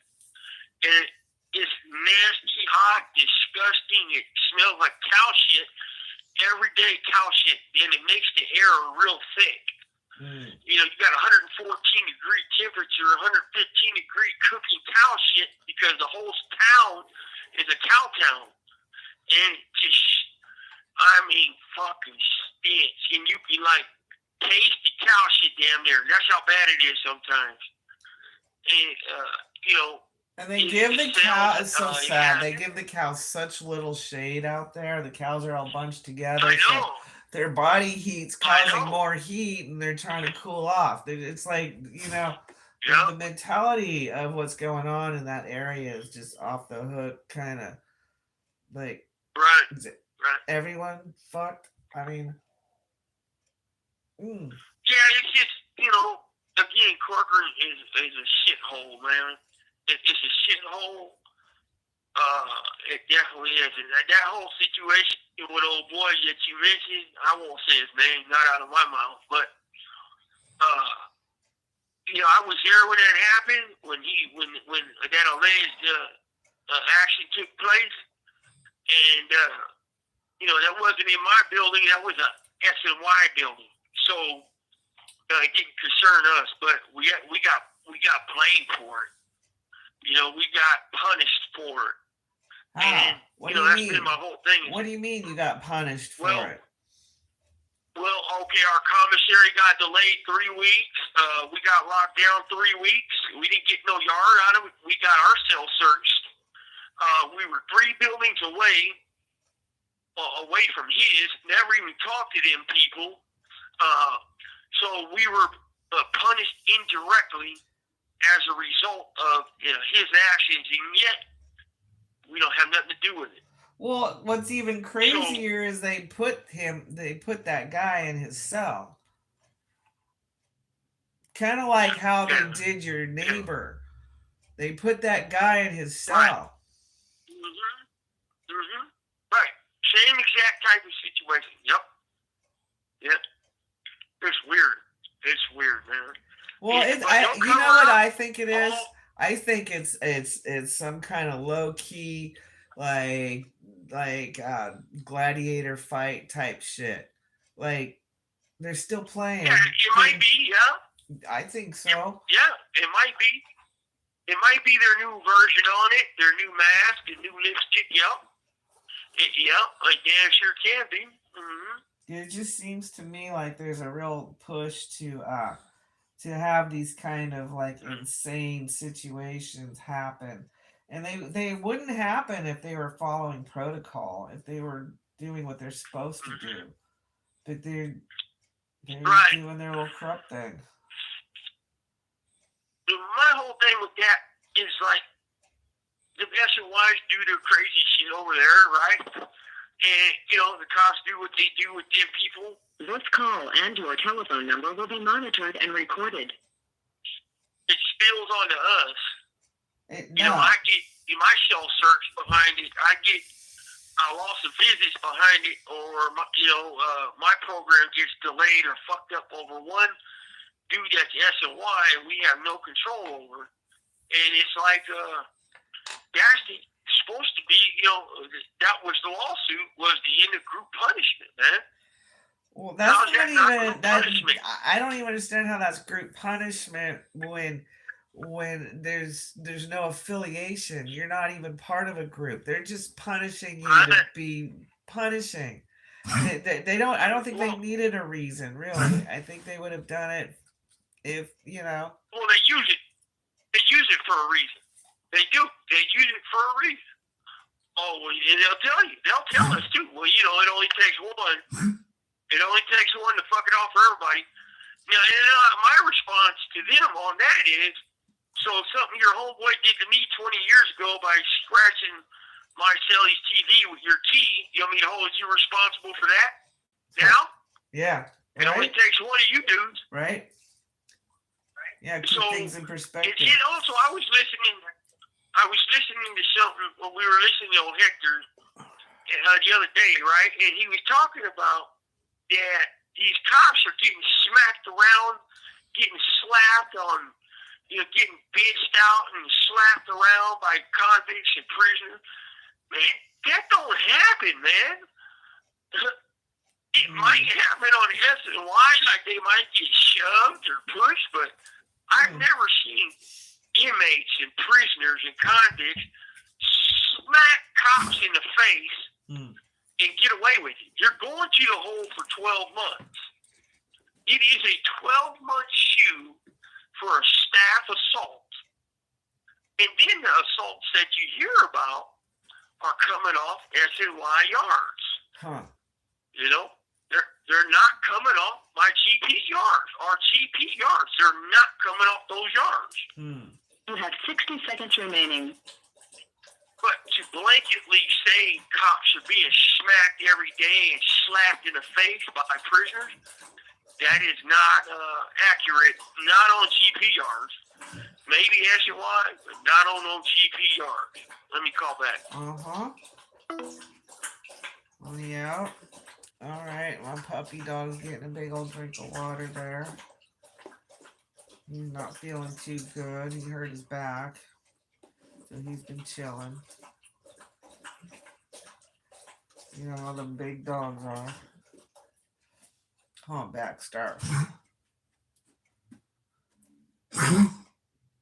And it's nasty, hot, disgusting. It smells like cow shit. Everyday cow shit. And it makes the air real thick. You know, you got 114 degree temperature, 115 degree cooking cow shit because the whole town is a cow town. And just, I mean, fucking stinks. And you can like taste the cow shit damn near. That's how bad it is sometimes. And, you know, and they give the cow, it's so sad. They give the cows such little shade out there. The cows are all bunched together. I know. So their body heat's causing more heat, and they're trying to cool off. It's like, you know, the mentality of what's going on in that area is just off the hook, kind of like, right. Everyone fucked. I mean, yeah, it's just, you know, again, Corcoran is a shithole, man. It's a shithole. It definitely is. And that whole situation with old boy that you mentioned, I won't say his name, not out of my mouth, but you know, I was there when that happened, when that alleged action took place, and you know, that wasn't in my building, that was a S&Y building, so it didn't concern us, but we got blamed for it. You know, we got punished for it. And, what you know, that's been my whole thing. What do you mean you got punished for it? Well, okay, our commissary got delayed 3 weeks. We got locked down 3 weeks. We didn't get no yard out of it. We got our cell searched. We were 3 buildings away from his. Never even talked to them people. So we were punished indirectly as a result of, you know, his actions, and yet we don't have nothing to do with it. Well, what's even crazier is they put that guy in his cell. Kind of like how they did your neighbor. They put that guy in his cell. Right. Right. Same exact type of situation. Yep. It's weird, man. Well, you know what I think it is? I think it's some kind of low key, like gladiator fight type shit. Like they're still playing. Yeah, it might be. Yeah. I think so. Yeah, it might be. It might be their new version on it, their new mask, their new lipstick. Yep. I damn sure can be. It just seems to me like there's a real push to have these kind of like insane situations happen, and they wouldn't happen if they were following protocol, if they were doing what they're supposed to do, but they're doing their little corrupt thing. My whole thing with that is like the S&Ys do their crazy shit over there, right? And, you know, the cops do what they do with them people. This call and your telephone number will be monitored and recorded. It spills onto us. No. You know, I get my shell search behind it. I get a loss of visits behind it, or, my program gets delayed or fucked up over one dude that's S&Y and we have no control over. And it's like, that's supposed to be, you know, that was the lawsuit, was the end of group punishment, man. Well, that's How's not that not even group that. punishment? I don't even understand how that's group punishment when there's no affiliation. You're not even part of a group. They're just punishing you to be punishing. They don't. I don't think they Well, needed a reason. Really, I think they would have done it if you know. well, they use it. They use it for a reason. They do. They use it for a reason. Oh, well, and they'll tell you. They'll tell us too. Well, you know, it only takes one. It only takes one to fuck it off for everybody. Now, my response to them on that is, so something your homeboy did to me 20 years ago by scratching my celly's TV with your key, you want me to hold you responsible for that? Now? Yeah. It only takes one of you dudes. Right. Yeah, keep So, things in perspective. And also, I was listening to something when we were listening to Hector the other day, right? And he was talking about that these cops are getting smacked around, getting slapped on, you know, getting bitched out and slapped around by convicts and prisoners. Man, that don't happen, man. It might happen on S&Y, like they might get shoved or pushed, but I've never seen inmates and prisoners and convicts smack cops in the face and get away with it. You're going to the hole for 12 months. It is a 12-month shoe for a staff assault. And then the assaults that you hear about are coming off S&Y yards. Huh. You know? They're not coming off my GP yards. Our GP yards, they're not coming off those yards. You have 60 seconds remaining. But to blanketly say cops are being smacked every day and slapped in the face by prisoners, that is not accurate. Not on GP yards. Maybe SUI, but not on those GP yards. Let me call back. Well, yeah. All right, my puppy dog's getting a big old drink of water there. He's not feeling too good. He hurt his back, so he's been chilling. You know how them big dogs are. Come on back, Star.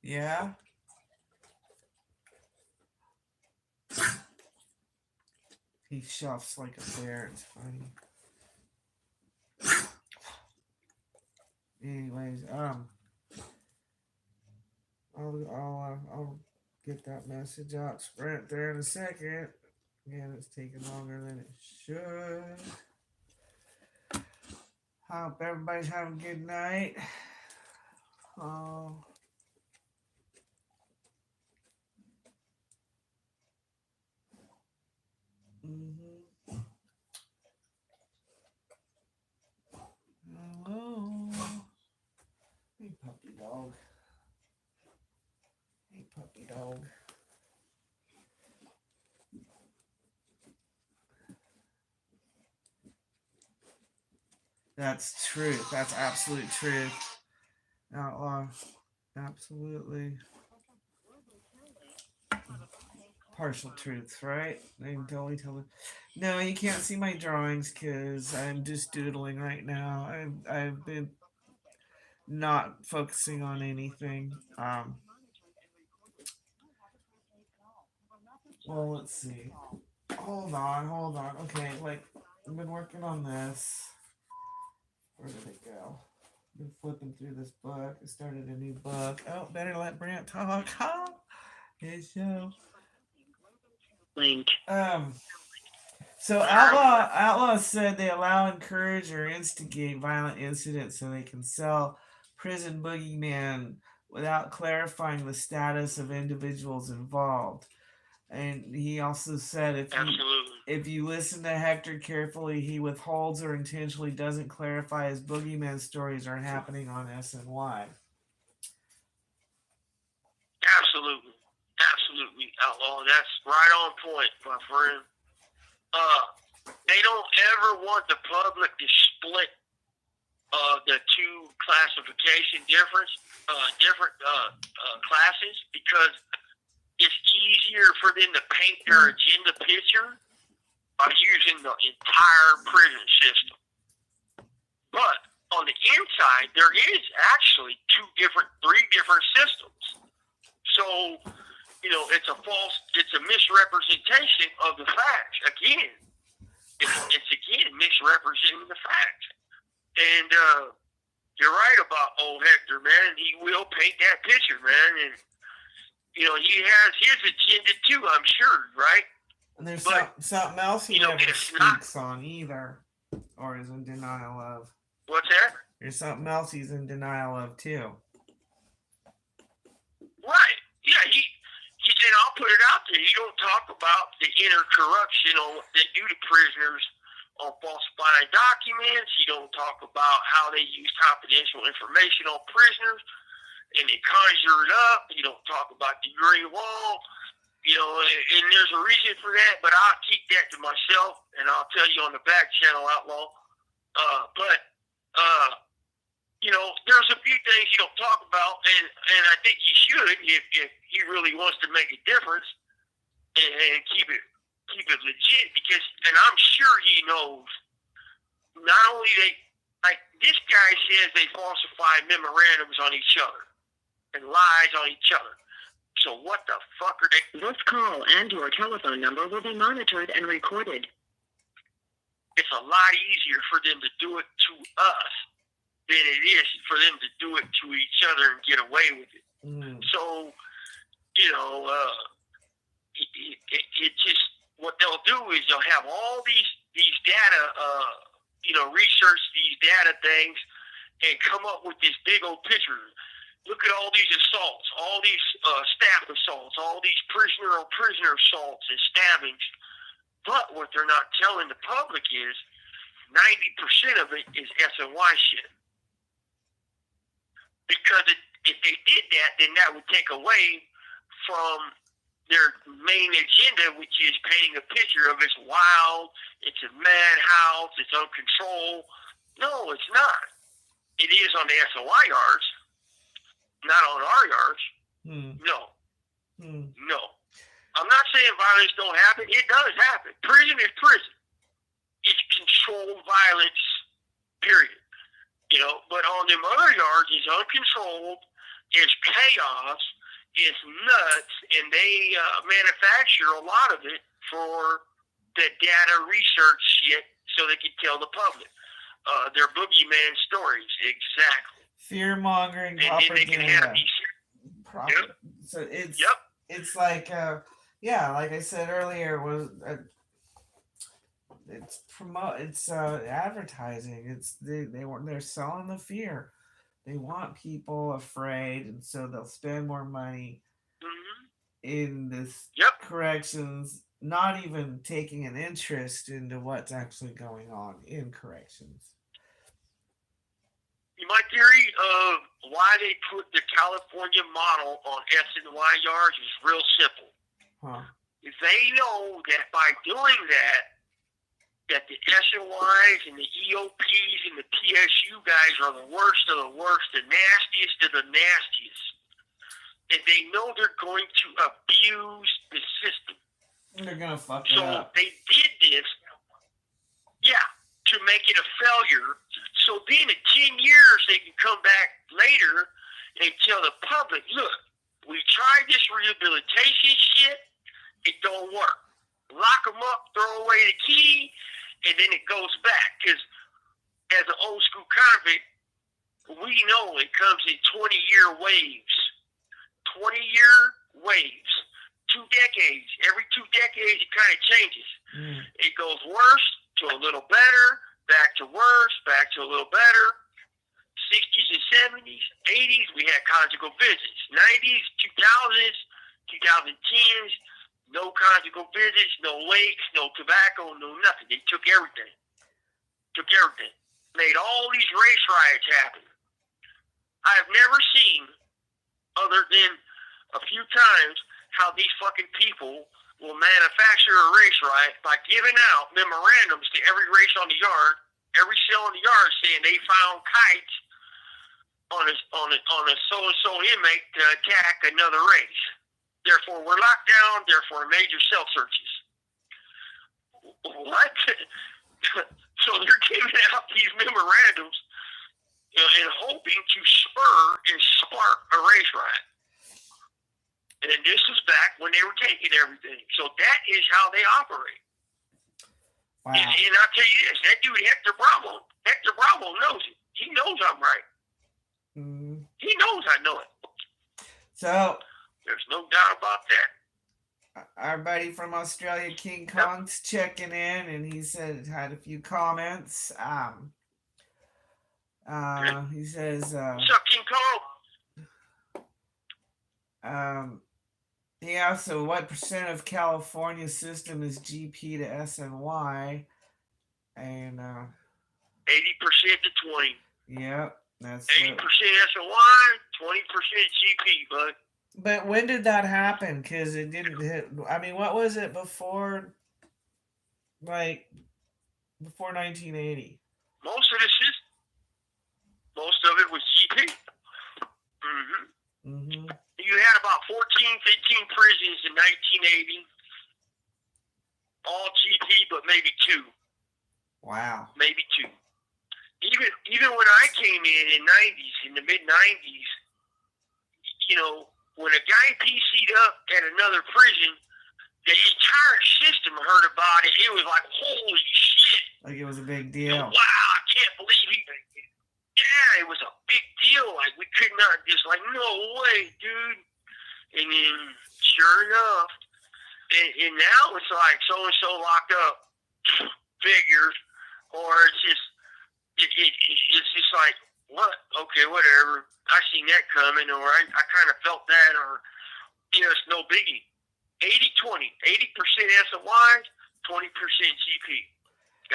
Yeah? He shuffles like a bear. It's funny. Anyways, I'll get that message out to Brant there in a second. Again, it's taking longer than it should. Hope everybody's having a good night. Oh. Hello. Hey, puppy dog. Hey, puppy dog. That's truth. That's absolute truth. Outlaw. Absolutely. Partial truth, right? I can totally tell it. No, you can't see my drawings because I'm just doodling right now. I've been not focusing on anything. Well, let's see. Hold on. Okay, like I've been working on this. Where did it go? I've been flipping through this book. I started a new book. Oh, better let Brant talk. His show. Link. So Outlaw said they allow, encourage, or instigate violent incidents so they can sell prison boogeyman without clarifying the status of individuals involved. And he also said if you listen to Hector carefully, he withholds or intentionally doesn't clarify his boogeyman stories are happening on SNY. Absolutely, Outlaw. That's right on point, my friend. They don't ever want the public to split the two classification different classes because it's easier for them to paint their agenda picture by using the entire prison system. But on the inside, there is actually three different systems. So, it's a misrepresentation of the facts. Again, it's misrepresenting the facts. And you're right about old Hector, man. He will paint that picture, man. And, he has his agenda too, I'm sure, right? And there's something else he never speaks on either, or is in denial of. What's that? There's something else he's in denial of too. Right. Yeah, he said, I'll put it out there. You don't talk about the inner corruption they do to prisoners on falsifying documents. You don't talk about how they use confidential information on prisoners and they conjure it up. You don't talk about the Green Wall. And there's a reason for that, but I'll keep that to myself, and I'll tell you on the back channel, Outlaw. There's a few things you don't talk about, and I think you should if he really wants to make a difference and keep it legit, because, and I'm sure he knows, not only this guy says they falsify memorandums on each other and lies on each other. So what the fuck are they? This call and your telephone number will be monitored and recorded. It's a lot easier for them to do it to us than it is for them to do it to each other and get away with it. So, it just, what they'll do is they'll have all these data, research these data things and come up with this big old picture. Look at all these assaults, all these staff assaults, all these prisoner-on-prisoner assaults and stabbings. But what they're not telling the public is 90% of it is SNY shit. Because if they did that, then that would take away from their main agenda, which is painting a picture of it's wild, it's a madhouse, it's uncontrolled. No, it's not. It is on the SOI yards. Not on our yards. No. No. I'm not saying violence don't happen. It does happen. Prison is prison. It's controlled violence, period. But on them other yards, it's uncontrolled. It's chaos. It's nuts. And they manufacture a lot of it for the data research shit so they can tell the public. Their boogeyman stories. Exactly. Fear-mongering propaganda. So it's like like I said earlier, it's advertising. They're selling the fear. They want people afraid, and so they'll spend more money in this corrections, not even taking an interest into what's actually going on in corrections. My theory of why they put the California model on SNY yards is real simple. They know that by doing that the SNYs and the EOPs and the PSU guys are the worst of the worst, the nastiest of the nastiest. And they know they're going to abuse the system. They're going to fuck it up. So they did this, to make it a failure. So then in 10 years, they can come back later and tell the public, look, we tried this rehabilitation shit. It don't work. Lock them up, throw away the key, and then it goes back. Because as an old school convict, we know it comes in 20-year waves. 20-year waves. 2 decades. Every 2 decades, it kind of changes. It goes worse to a little better, back to worse, back to a little better. 60s and 70s, 80s, we had conjugal visits. 90s, 2000s, 2010s, no conjugal visits, no wakes, no tobacco, no nothing. They took everything. Made all these race riots happen. I've never seen, other than a few times, how these fucking people will manufacture a race riot by giving out memorandums to every race on the yard, every cell on the yard, saying they found kites on a so-and-so inmate to attack another race. Therefore, we're locked down. Therefore, major cell searches. What? So they're giving out these memorandums and hoping to spur and spark a race riot. And this is back when they were taking everything. So that is how they operate. Wow. And I'll tell you this, that dude Hector Bravo knows it. He knows I'm right. Mm. He knows I know it. So there's no doubt about that. Our buddy from Australia, King Kong's checking in, and he said had a few comments. He says, "What's up, King Kong?" He asked, so what percent of California's system is GP to SNY? And 80% to 20. Yep, that's 80% SNY, 20% GP, bud. But when did that happen? Because it didn't hit. I mean, what was it before? Like before 1980? Most of it was GP. You had about 14, 15 prisons in 1980. All GP, but maybe 2. Wow. Maybe 2. Even when I came in the mid 90s, you know, when a guy PC'd up at another prison, the entire system heard about it. It was like, holy shit. Like it was a big deal. Wow, I can't believe he. Yeah, it was a big deal. Like, we could not just, like, no way, dude. And then, sure enough, and now it's like so-and-so locked up, figures, or it's just like, what? Okay, whatever. I seen that coming, or I kind of felt that, or, you know, it's no biggie. 80-20. 80% SOY, 20% GP.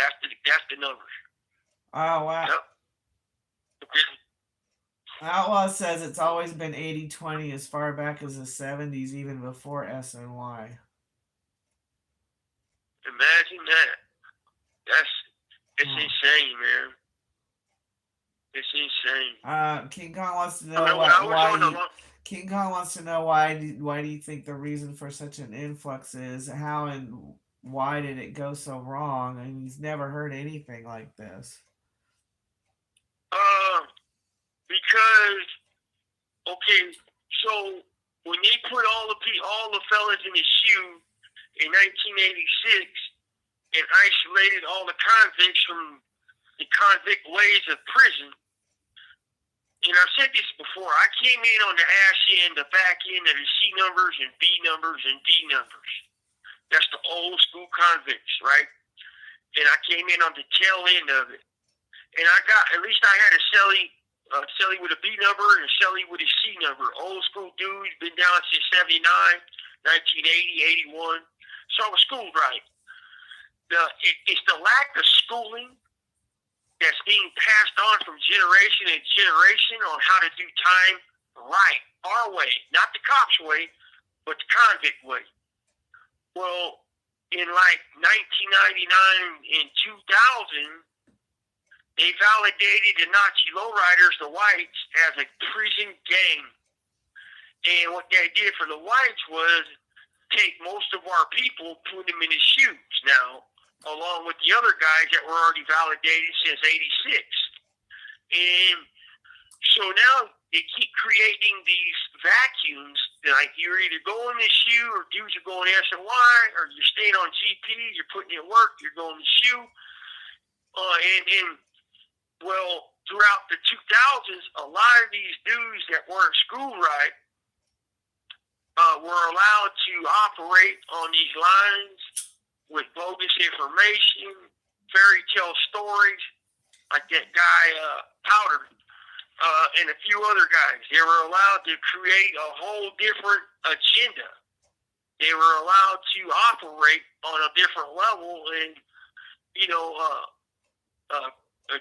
That's the numbers. Oh, wow. Yep. Outlaw says it's always been 80-20 as far back as the 70s, even before SNY. Imagine that. It's insane, man. It's insane. King Kong wants to know King Kong wants to know why do you think the reason for such an influx is? How and why did it go so wrong? I mean, he's never heard anything like this. Because, okay, so when they put all the fellas in the shoe in 1986 and isolated all the convicts from the convict ways of prison, and I've said this before, I came in on the ass end, the back end of the C numbers and B numbers and D numbers. That's the old school convicts, right? And I came in on the tail end of it. And at least I had a cellie with a B number and a cellie with a C number. Old school dudes, been down since 79, 1980, 81. So I was schooled right. It's the lack of schooling that's being passed on from generation to generation on how to do time right, our way, not the cops' way, but the convict way. Well, in like 1999 and 2000, they validated the Nazi lowriders, the whites, as a prison gang. And what they did for the whites was take most of our people, put them in the shoes now, along with the other guys that were already validated since 86. And so now they keep creating these vacuums, like you're either going to shoe or dudes are going SNY, or you're staying on GP, you're putting in work, you're going to shoe. Well, throughout the 2000s, a lot of these dudes that weren't school right were allowed to operate on these lines with bogus information, fairy tale stories, like that guy Powder, and a few other guys. They were allowed to create a whole different agenda. They were allowed to operate on a different level and, you know,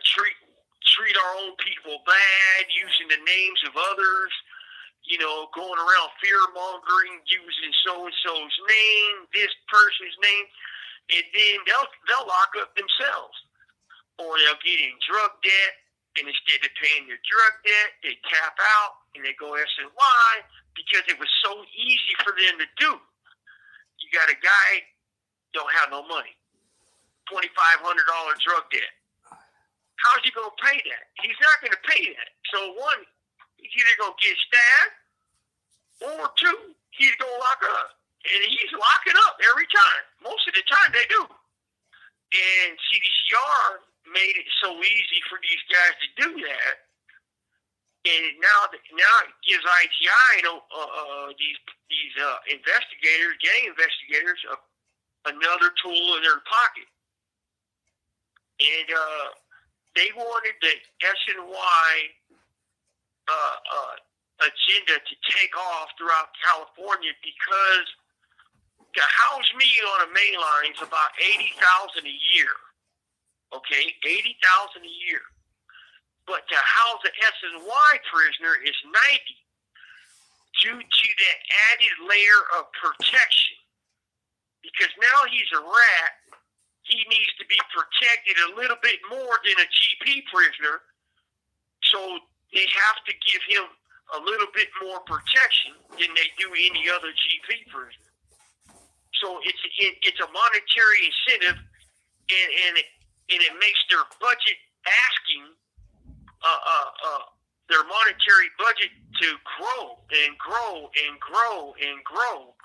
treat our own people bad, using the names of others, you know, going around fear-mongering, using so-and-so's name, this person's name, and then they'll lock up themselves. Or they'll get in drug debt, and instead of paying their drug debt, they tap out, and they go SNY, because it was so easy for them to do. You got a guy, don't have no money, $2,500 drug debt. how's he going to pay that? He's not going to pay that. So one, he's either going to get stabbed, or two, he's going to lock up. And he's locking up every time. Most of the time they do. And CDCR made it so easy for these guys to do that. And now it gives IGI, these investigators, gang investigators, another tool in their pocket. And they wanted the SNY agenda to take off throughout California because to house me on a main line is about $80,000 a year. Okay, $80,000 a year. But to house an SNY prisoner is $90,000 due to that added layer of protection. Because now he's a rat, he needs to be protected a little bit more than a GP prisoner. So they have to give him a little bit more protection than they do any other GP prisoner. So it's a monetary incentive, and it makes their budget asking their monetary budget to grow and grow and grow and grow.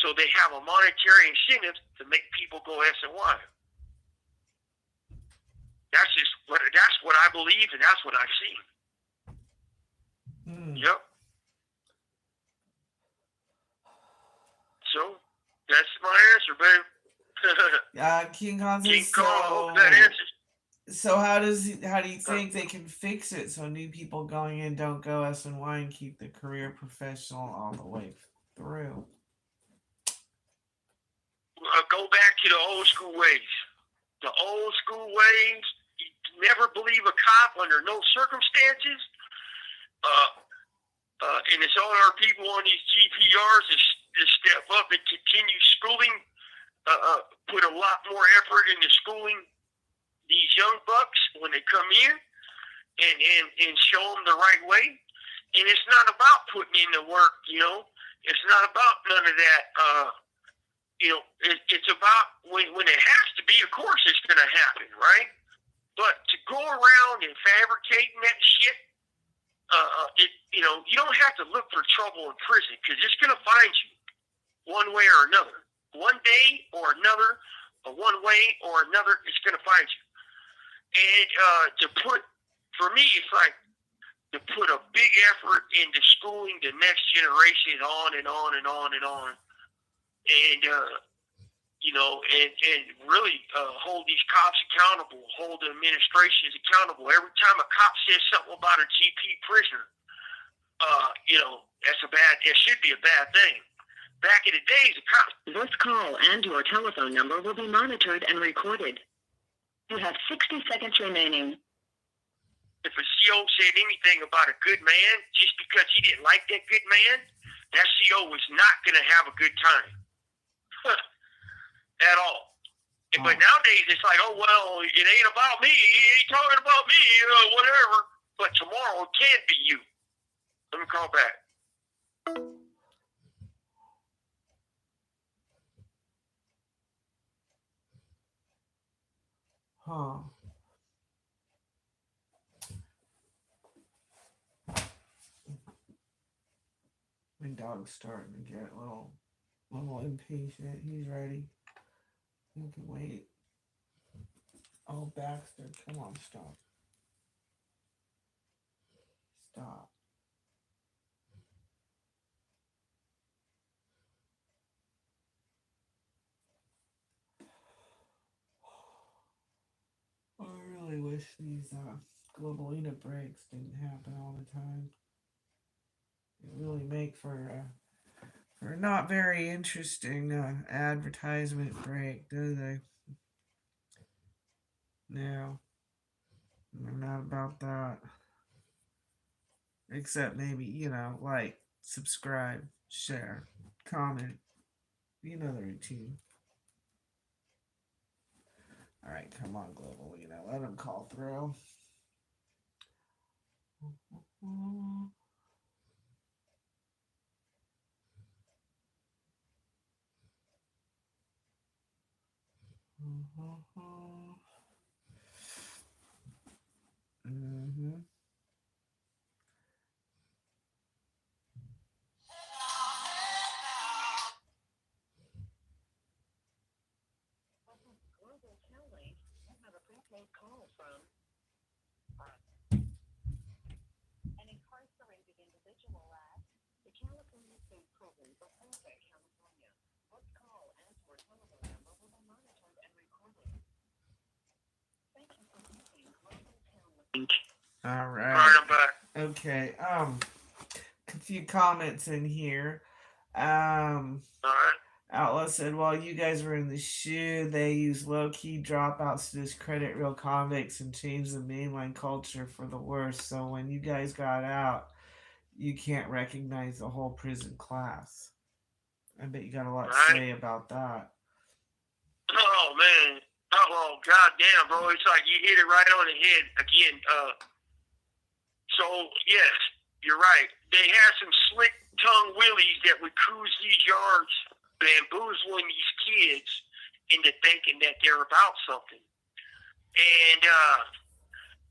So they have a monetary incentive to make people go SNY. That's what I believe, and that's what I've seen. Yep. So that's my answer, babe. King Kong. King Kong, hope that answers. So how do you think they can fix it so new people going in don't go SNY and keep the career professional all the way through? Go back to the old school ways. The old school ways. You never believe a cop under no circumstances. And it's on our people on these GPRs to step up and continue schooling. Put a lot more effort into schooling these young bucks when they come in, and show them the right way. And it's not about putting in the work, It's not about none of that. It's about when it has to be. Of course, it's going to happen, right? But to go around and fabricating that shit, you don't have to look for trouble in prison because it's going to find you one way or another. One day or another, one way or another, it's going to find you. And for me, it's like to put a big effort into schooling the next generation on and on and on and on. And, and really hold these cops accountable, hold the administrations accountable. Every time a cop says something about a GP prisoner, it should be a bad thing. Back in the days, the cops... This call and your telephone number will be monitored and recorded. You have 60 seconds remaining. If a CO said anything about a good man, just because he didn't like that good man, that CO was not going to have a good time. At all. But nowadays, it's like, oh, well, it ain't about me. He ain't talking about me, whatever. But tomorrow, it can be you. Let me call back. Huh. My dog's starting to get a little impatient. He's ready. You can wait. Oh, Baxter, come on, stop. Stop. I really wish these Globalina breaks didn't happen all the time. It really make for a not very interesting advertisement break, do they? No, they're not about that. Except maybe, like, subscribe, share, comment. You know the routine. Alright, come on, Globalina. Let them call through. All All right. right, I'm back. Okay. A few comments in here. Um, All right. Outlaw said, while you guys were in the shoe, they used low key dropouts to discredit real convicts and change the mainline culture for the worse. So when you guys got out, you can't recognize the whole prison class. I bet you got a lot to Right. say about that. Oh man. Oh goddamn, bro. It's like you hit it right on the head again. So yes, you're right. They had some slick tongue willies that would cruise these yards, bamboozling these kids into thinking that they're about something. And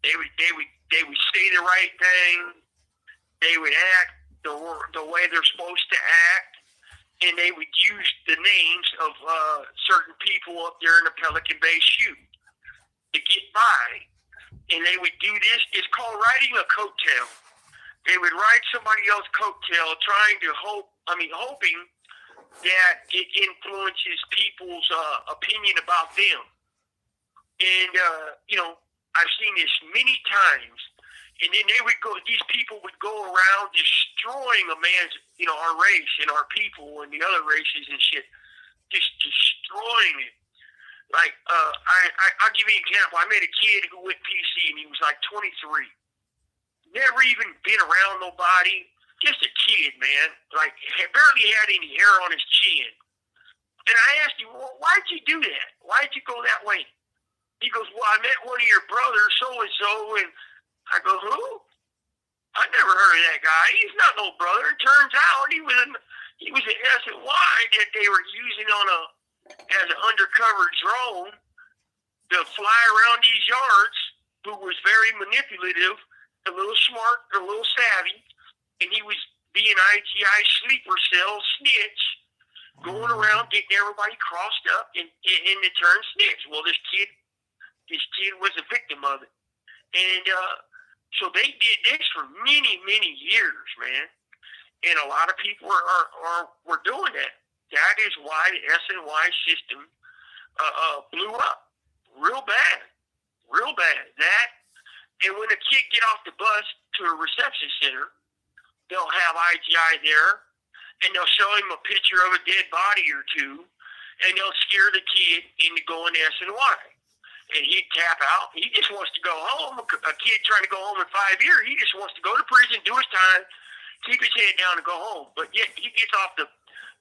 they would say the right thing. They would act the way they're supposed to act, and they would use the names of certain people up there in the Pelican Bay shoe to get by. And they would do this. It's called riding a coattail. They would ride somebody else's coattail, trying to hoping that it influences people's opinion about them. And I've seen this many times. And then these people would go around destroying a man's, our race and our people and the other races and shit, just destroying it. Like, I'll give you an example. I met a kid who went PC and he was like 23. Never even been around nobody. Just a kid, man. Like, barely had any hair on his chin. And I asked him, well, why'd you do that? Why'd you go that way? He goes, well, I met one of your brothers, so-and-so, and I go, who? I never heard of that guy. He's not no brother. It turns out he was an SNY that they were using as an undercover drone to fly around these yards, who was very manipulative, a little smart, a little savvy, and he was being IGI sleeper cell snitch, going around getting everybody crossed up and to turn snitch. Well, this kid was a victim of it. And so they did this for many, many years, man. And a lot of people were doing that. That is why the SNY system blew up real bad. That, and when a kid get off the bus to a reception center, they'll have IGI there, and they'll show him a picture of a dead body or two, and they'll scare the kid into going to SNY. And he'd tap out. He just wants to go home. A kid trying to go home in 5 years, he just wants to go to prison, do his time, keep his head down, and go home. But yet he gets off the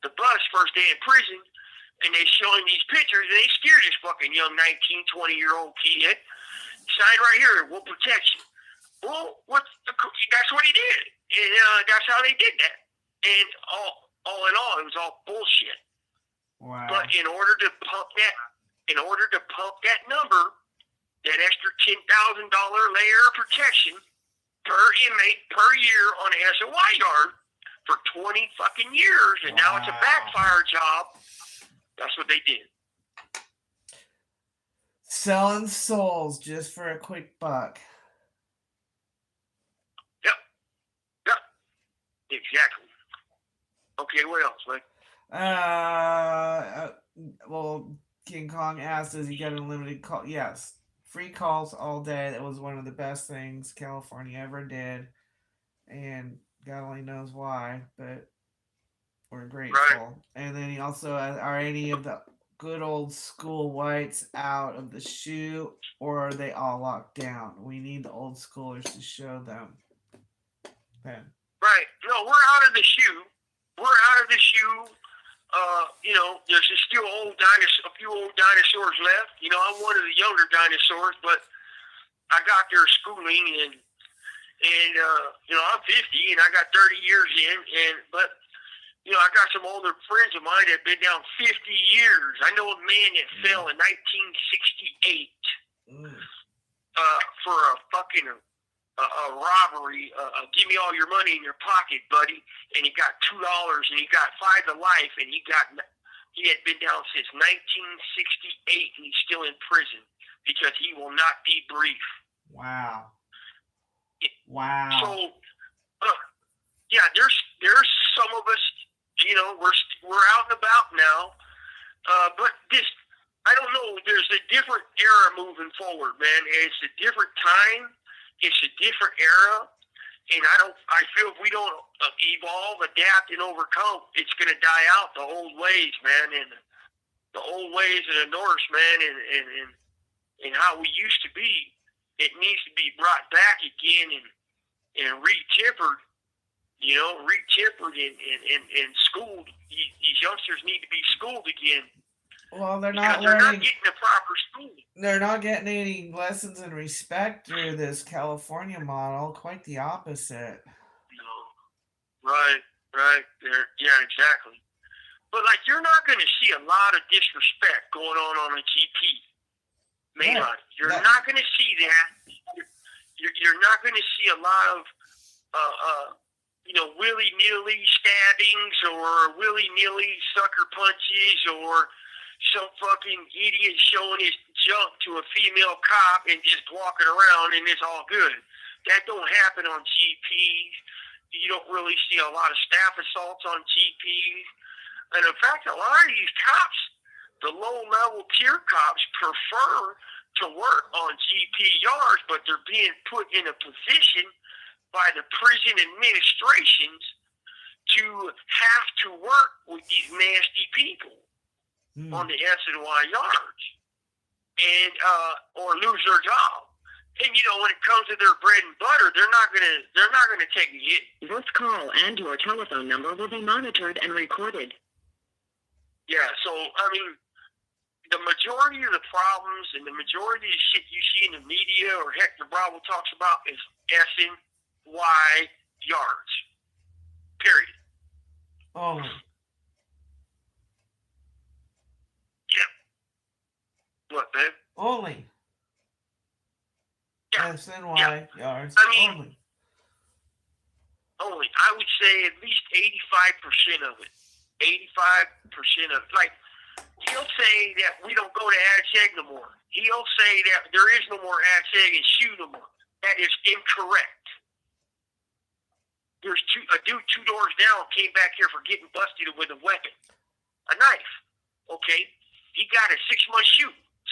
bus first day in prison, and they show him these pictures, and they scare this fucking young 19, 20-year-old kid. Sign right here, we'll protect you. Well, that's what he did. And that's how they did that. And all in all, it was all bullshit. Wow. But in order to pump that number, that extra $10,000 layer of protection per inmate per year on an SOY yard for 20 fucking years, and now it's a backfire job. That's what they did. Selling souls just for a quick buck. Yep. Exactly. Okay, what else, man? Well, King Kong asked, does he get unlimited call? Yes. Free calls all day. That was one of the best things California ever did. And God only knows why, but we're grateful. Right. And then he also, are any of the good old school whites out of the shoe, or are they all locked down? We need the old schoolers to show them. Ben. Right. No, we're out of the shoe. There's still a few old dinosaurs left. I'm one of the younger dinosaurs, but I got their schooling, and I'm 50 and I got 30 years in, but I got some older friends of mine that have been down 50 years. I know a man that fell in 1968 for a fucking a robbery. Give me all your money in your pocket, buddy. And he got $2 and he got 5 to life, and he had been down since 1968, and he's still in prison because he will not debrief. Wow. So, there's some of us, we're out and about now, but I don't know, there's a different era moving forward, man. It's a different time, it's a different era, and I feel if we don't evolve, adapt, and overcome, it's going to die out. The old ways, man, and the old ways of the Norse, man, and how we used to be. It needs to be brought back again and retempered. You know, retempered and schooled. These youngsters need to be schooled again. Well, they're Because not they're not learning. getting the proper schooling. They're not getting any lessons in respect through this California model. Quite the opposite. No. Right. Yeah, exactly. But like, you're not going to see a lot of disrespect going on a GP main line. You're not going to see that. You're not going to see a lot of willy-nilly stabbings or willy-nilly sucker punches or some fucking idiot showing his junk to a female cop and just walking around and it's all good. That don't happen on GPs. You don't really see a lot of staff assaults on GPs. And in fact, a lot of these cops, the low-level tier cops, prefer to work on GP yards, but they're being put in a position by the prison administrations to have to work with these nasty people on the S&Y yards, and or lose their job. And when it comes to their bread and butter, they're not gonna take a hit. This call and your telephone number will be monitored and recorded. Yeah, so I mean, the majority of the problems and the majority of the shit you see in the media or Hector Bravo talks about is S&Y yards. Period. Oh. What, babe? Only. Yeah. S&Y yards. I mean, only. I would say at least 85% of it. 85% of it. Like, he'll say that we don't go to ag no more. He'll say that there is no more ag and shoe no more. That is incorrect. There's a dude 2 doors down came back here for getting busted with a weapon. A knife. Okay? He got a 6-month shoot.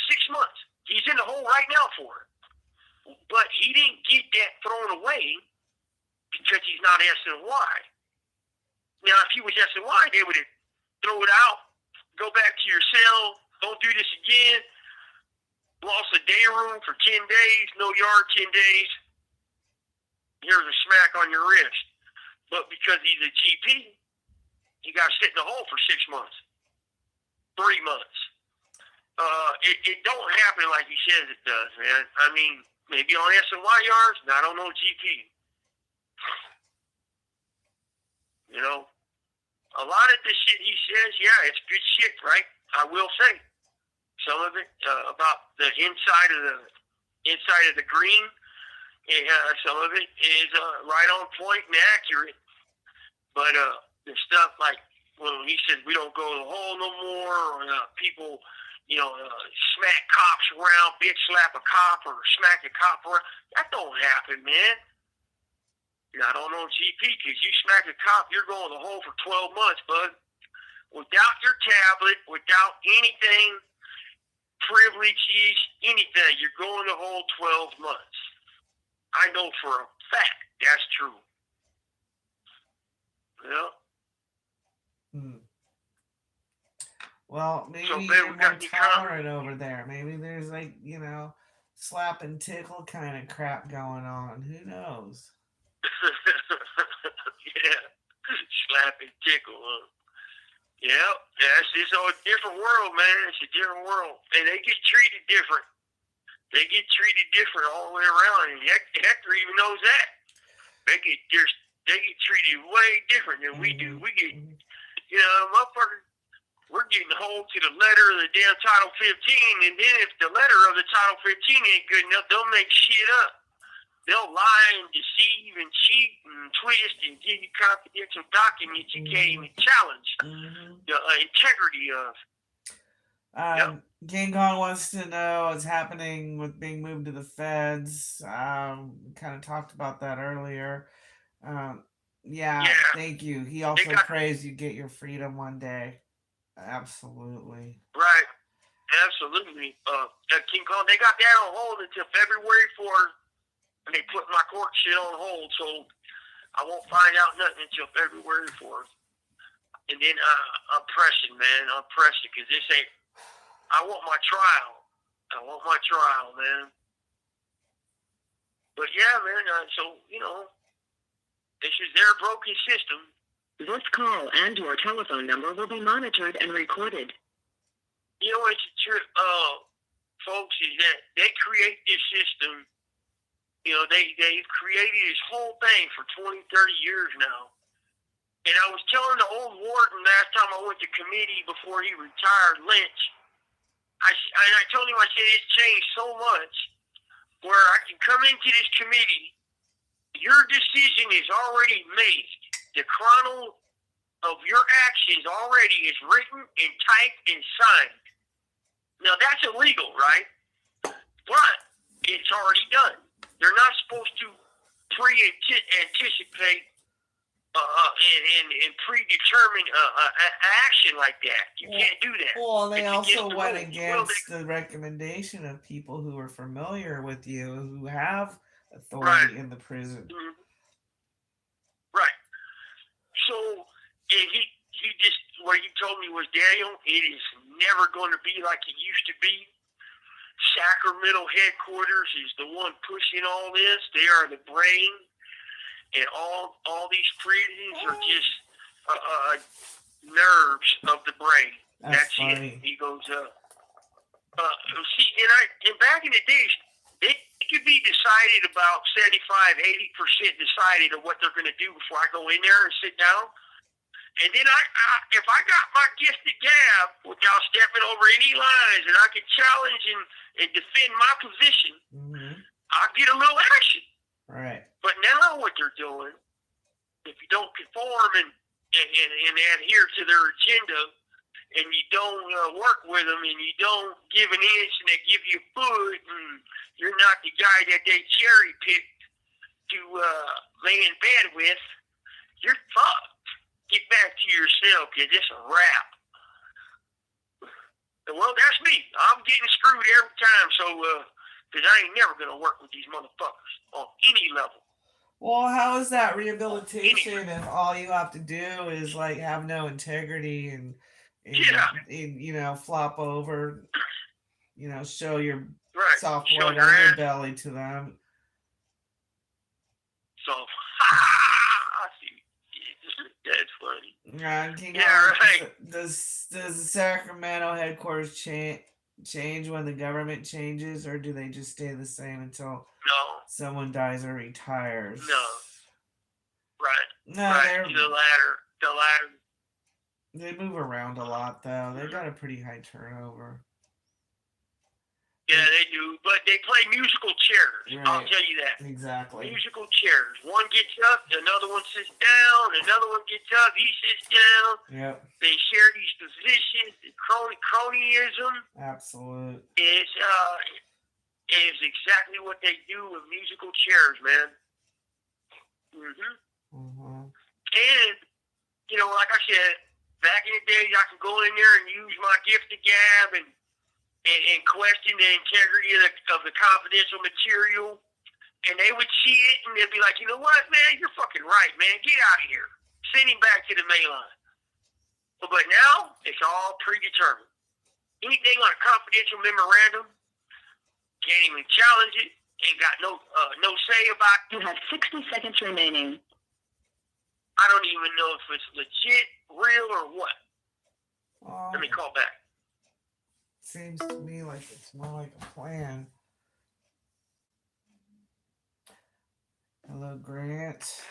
6 months. He's in the hole right now for it. But he didn't get that thrown away because he's not S&Y. Now, if he was S&Y, they would have throw it out, go back to your cell, don't do this again. Lost a day room for 10 days, no yard 10 days. Here's a smack on your wrist. But because he's a GP, he got to sit in the hole for 6 months, 3 months. It don't happen like he says it does, man. I mean, maybe on S&Y yards, not on no GP. A lot of the shit he says, yeah, it's good shit, right? I will say. Some of it about the inside of the green, some of it is right on point and accurate. But the stuff like when he says we don't go to the hole no more, or people, smack cops around, bitch slap a cop or smack a cop around, that don't happen, man. Not on GP, because you smack a cop, you're going to the hole for 12 months, bud. Without your tablet, without anything, privileges, anything, you're going to the hole 12 months. I know for a fact that's true. Well, maybe you're more tolerant over there. Maybe there's slap and tickle kind of crap going on. Who knows? Yeah, slap and tickle. Yeah, it's a different world, man. It's a different world, and they get treated different. They get treated different all the way around, and Hector even knows that. They get treated way different than we do. We get, motherfucker, we're getting hold to the letter of the damn Title 15, and then if the letter of the Title 15 ain't good enough, they'll make shit up. They'll lie and deceive and cheat and twist and give you confidential documents you can't even challenge the integrity of. King Kong wants to know what's happening with being moved to the feds. Kind of talked about that earlier. Yeah, thank you. He also prays you get your freedom one day. Absolutely. Right. Absolutely. King Kong, they got that on hold until February 4th. and they put my court shit on hold, so I won't find out nothing until February 4th. And then I'm pressing, man. I'm pressing because this ain't. I want my trial. I want my trial, man. But yeah, man. So this is their broken system. This call and/or telephone number will be monitored and recorded. You know what's true, folks, is that they create this system. They've created this whole thing for 20, 30 years now. And I was telling the old warden last time I went to committee before he retired, Lynch, I told him, I said, it's changed so much where I can come into this committee, your decision is already made. The chrono of your actions already is written and typed and signed. Now, that's illegal, right? But it's already done. They're not supposed to pre-anticipate and predetermine action like that. You can't do that. Well, they It's also against the went rules. against the recommendation of people who are familiar with you, who have authority Right. in the prison. Mhm. Right. So, and he just, what he told me was, Daniel, it is never going to be like it used to be. Sacramento headquarters is the one pushing all this. They are the brain, and all these prisons are just nerves of the brain. That's it. funny. He goes, see, and back in the days, it could be decided about 75, 80% decided of what they're going to do before I go in there and sit down. And then if I got my gifted gab without stepping over any lines, and I could challenge and defend my position, I'll get a little action. Right. But now what they're doing, if you don't conform and adhere to their agenda, and you don't work with them, and you don't give an inch, and they give you food, and you're not the guy that they cherry picked to lay in bed with, you're fucked. Get back to yourself, because it's a wrap. Well, that's me. I'm getting screwed every time, so because I ain't never going to work with these motherfuckers on any level. Well, how is that rehabilitation if all you have to do is like have no integrity and flop over, show your software underbelly to them? So, that's funny. Right. Does the Sacramento headquarters change when the government changes, or do they just stay the same until someone dies or retires? No. Right. No, right. The latter. They move around a lot, though. They got a pretty high turnover. Yeah, they do. But they play musical chairs. Right. I'll tell you that. Exactly. Musical chairs. One gets up, another one sits down, another one gets up, he sits down. Yep. They share these positions. Cronyism. Absolute. Is exactly what they do with musical chairs, man. And, like I said, back in the days, I could go in there and use my gift of gab and question the integrity of the confidential material, and they would see it and they'd be like, you know what, man, you're fucking right, man, get out of here, send him back to the main line. But now it's all predetermined. Anything on a confidential memorandum, can't even challenge it, ain't got no say about it. You have 60 seconds remaining. I don't even know if it's legit, real, or what. Let me call back. Seems to me like it's more like a plan. Hello, Grant.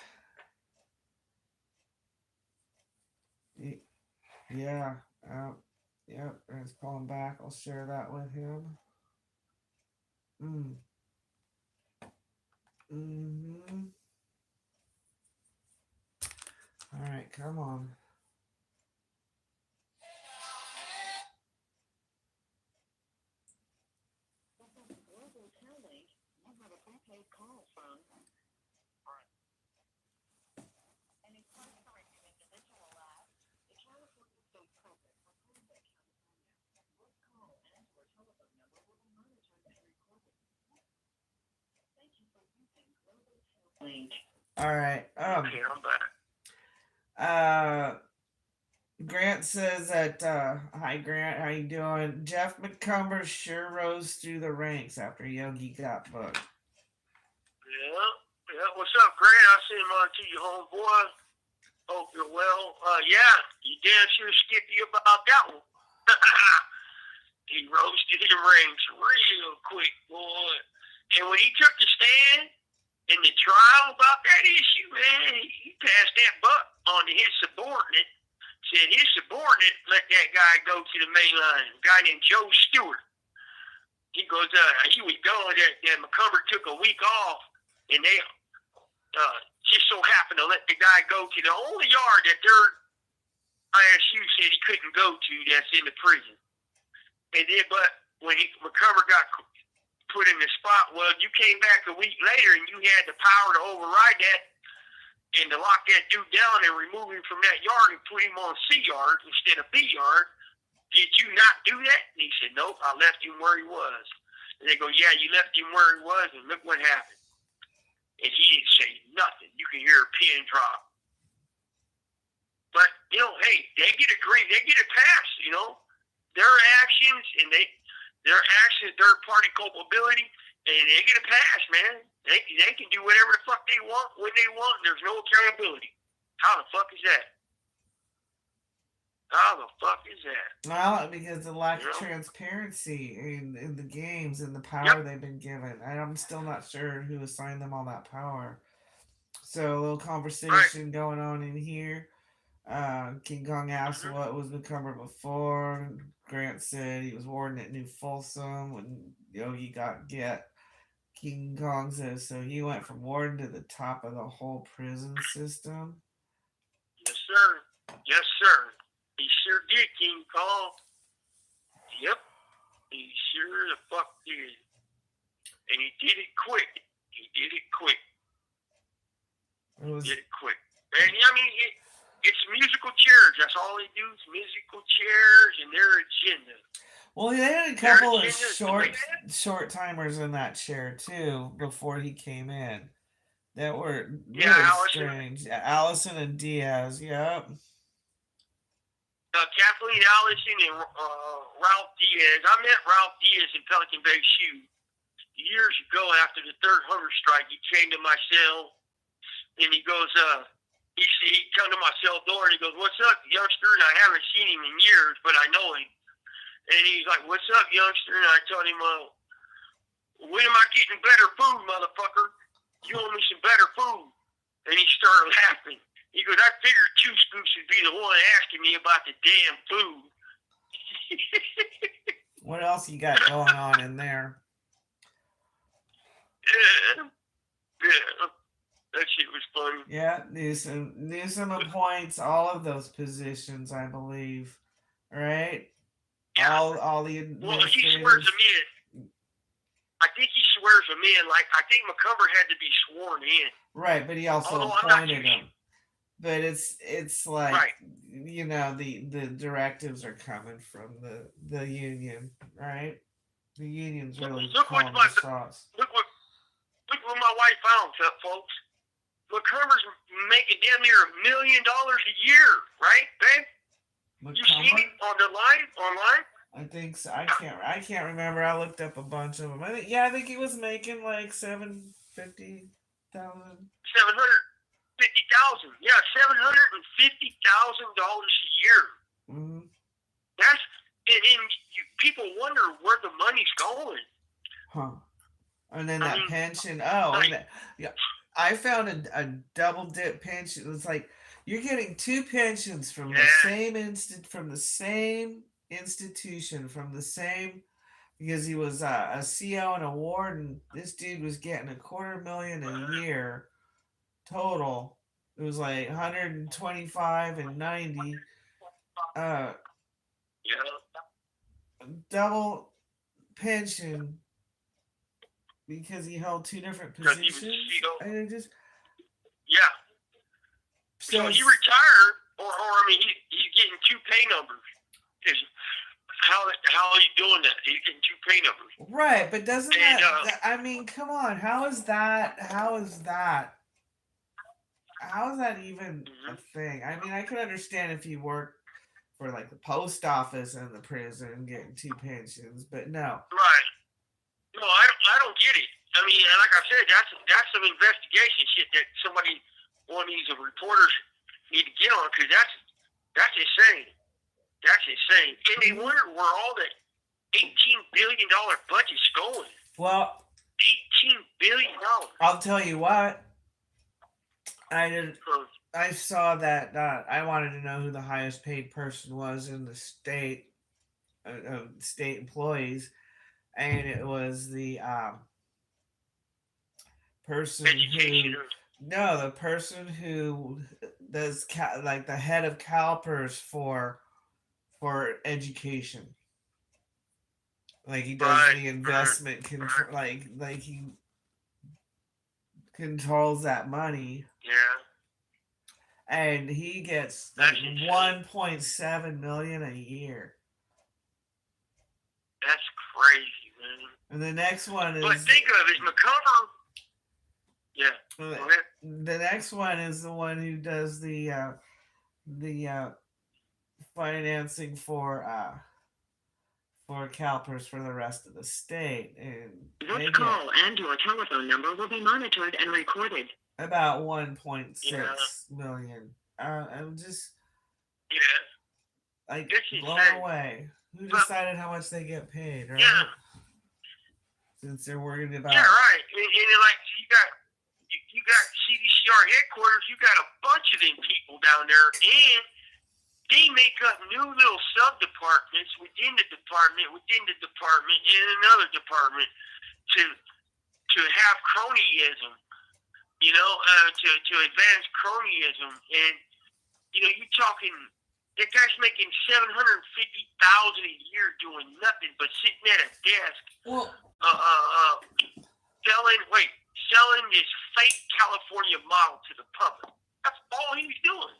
Yeah. Yep. Grant's calling back. I'll share that with him. All right, come on. Call from an incarcerated individual at the California State Prison for Columbia, California. This call and/or telephone number will be monitored and recorded. Thank you for using All right. Okay, I'm back. Grant says that, hi Grant, how you doing? Jeff McCumber sure rose through the ranks after Yogi got booked. Yeah. Yeah. What's up, Grant? I sent him on to you, homeboy. Hope you're well. Yeah, you damn sure skippy about that one. He rose to the ranks real quick, boy. And when he took the stand in the trial about that issue, man, he passed that buck on to his subordinate. Said his subordinate let that guy go to the main line. A guy named Joe Stewart. He goes, he was going that McCumber took a week off, and they just so happened to let the guy go to the only yard that their ISU said he couldn't go to that's in the prison. And then, but when McCumber got put in the spot, well, you came back a week later and you had the power to override that and to lock that dude down and remove him from that yard and put him on C yard instead of B yard. Did you not do that? And he said, nope, I left him where he was. And they go, yeah, you left him where he was, and look what happened. And he didn't say nothing. You can hear a pin drop. But, you know, hey, they get a pass, you know. Their actions and their actions, third party culpability, and they get a pass, man. They can do whatever the fuck they want when they want. There's no accountability. How the fuck is that? How the fuck is that? Well, because the lack of transparency in the games and the power they've been given. I'm still not sure who assigned them all that power. So a little conversation going on in here. King Kong asked what was McCumber before. Grant said he was warden at New Folsom when Yogi got get. King Kong says so he went from warden to the top of the whole prison system. Yes, sir. Yes, sir. He sure did, King Kong. Yep. He sure the fuck did. And he did it quick. He did it quick. Did it quick. And I mean, it's musical chairs. That's all they do is musical chairs and their agenda. Well, they had a couple of short timers in that chair too before he came in. That were really strange. Allison and Diaz. Yep. Kathleen Allison and Ralph Diaz. I met Ralph Diaz in Pelican Bay Shoe years ago after the third hunger strike. He came to my cell and he goes, he come to my cell door and he goes, "What's up, youngster?" And I haven't seen him in years, but I know him. And he's like, "What's up, youngster?" And I told him, "When am I getting better food, motherfucker? You owe me some better food." And he started laughing. He goes, "I figured Two Scoops would be the one asking me about the damn food." What else you got going on in there? Yeah. That shit was funny. Yeah, Newsom appoints all of those positions, I believe. Right? Yeah. All the administrators. Well, he swears them in. I think he swears them in. Like, I think McCumber had to be sworn in. Right, but he also appointed them. But it's like, right. You know, the directives are coming from the union, right? The union's really calling the shots. Look what my wife found, folks. McCumber's making damn near $1 million a year, right, babe? You seen it on the online? I think so. I can't remember. I looked up a bunch of them. I think he was making like $750,000. Yeah, $750,000 a year. Mm-hmm. That's and people wonder where the money's going. Huh? And then that pension. Oh, yeah. I found a double dip pension. It's like you're getting two pensions from the same institution, from the same, because he was a CO and a warden. This dude was getting $250,000 a year total. It was like 125 and 90. Double pension. Because he held two different positions. And it just, So he retired, or I mean, he's getting two pay numbers. How are you doing that? He's getting two pay numbers. Right, but doesn't that? I mean, come on. How is that how is that even a thing? I mean, I could understand if you work for like the post office and the prison getting two pensions, but no. Right. No, I don't get it. I mean, like I said, that's some investigation shit that one of these reporters need to get on, because that's insane. That's insane. And they wonder where all that $18 billion budget's going. Well, $18 billion. I'll tell you what. I saw that. I wanted to know who the highest paid person was in the state, state employees, and it was the person Education. the person who does like the head of CalPERS for education. Like he does the investment control, like he controls that money. Yeah. And he gets like 1.7 million a year. That's crazy, man. And the next one is. But think of it, is McCover. Yeah. Go ahead. The next one is the one who does the financing for CalPERS for the rest of the state, and this call and your telephone number will be monitored and recorded. About 1.6 million. I'm just like blown away. Who decided how much they get paid, right? Yeah. Since they're worried about. Yeah, right. And like you got CDCR headquarters, you got a bunch of them people down there, and they make up new little sub departments within the department, and another department to have cronyism. You know, to advance cronyism, and you're talking. That guy's making $750,000 a year doing nothing but sitting at a desk, selling this fake California model to the public. That's all he's doing.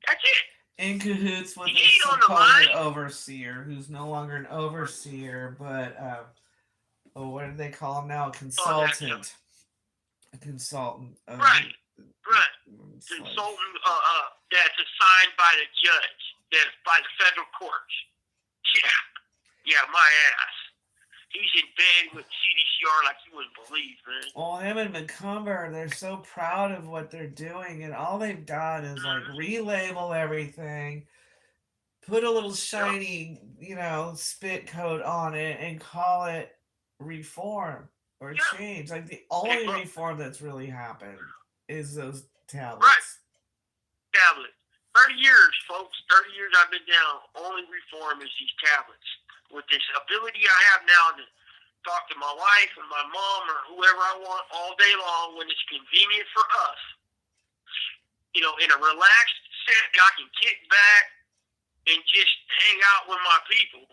That's it. In cahoots with a supposed overseer, who's no longer an overseer, but what do they call him now? A consultant. A consultant. Right. Consultant that's assigned by the judge, that's by the federal courts. Yeah, my ass. He's in bed with CDCR like you wouldn't believe, man. Well, him and McCumber, they're so proud of what they're doing, and all they've done is like relabel everything, put a little shiny, spit coat on it, and call it reform or change. Like the only reform that's really happened is those tablets. Right. Tablets. 30 years, folks. 30 years I've been down. Only reform is these tablets. With this ability I have now to talk to my wife and my mom or whoever I want all day long when it's convenient for us, in a relaxed setting, I can kick back and just hang out with my people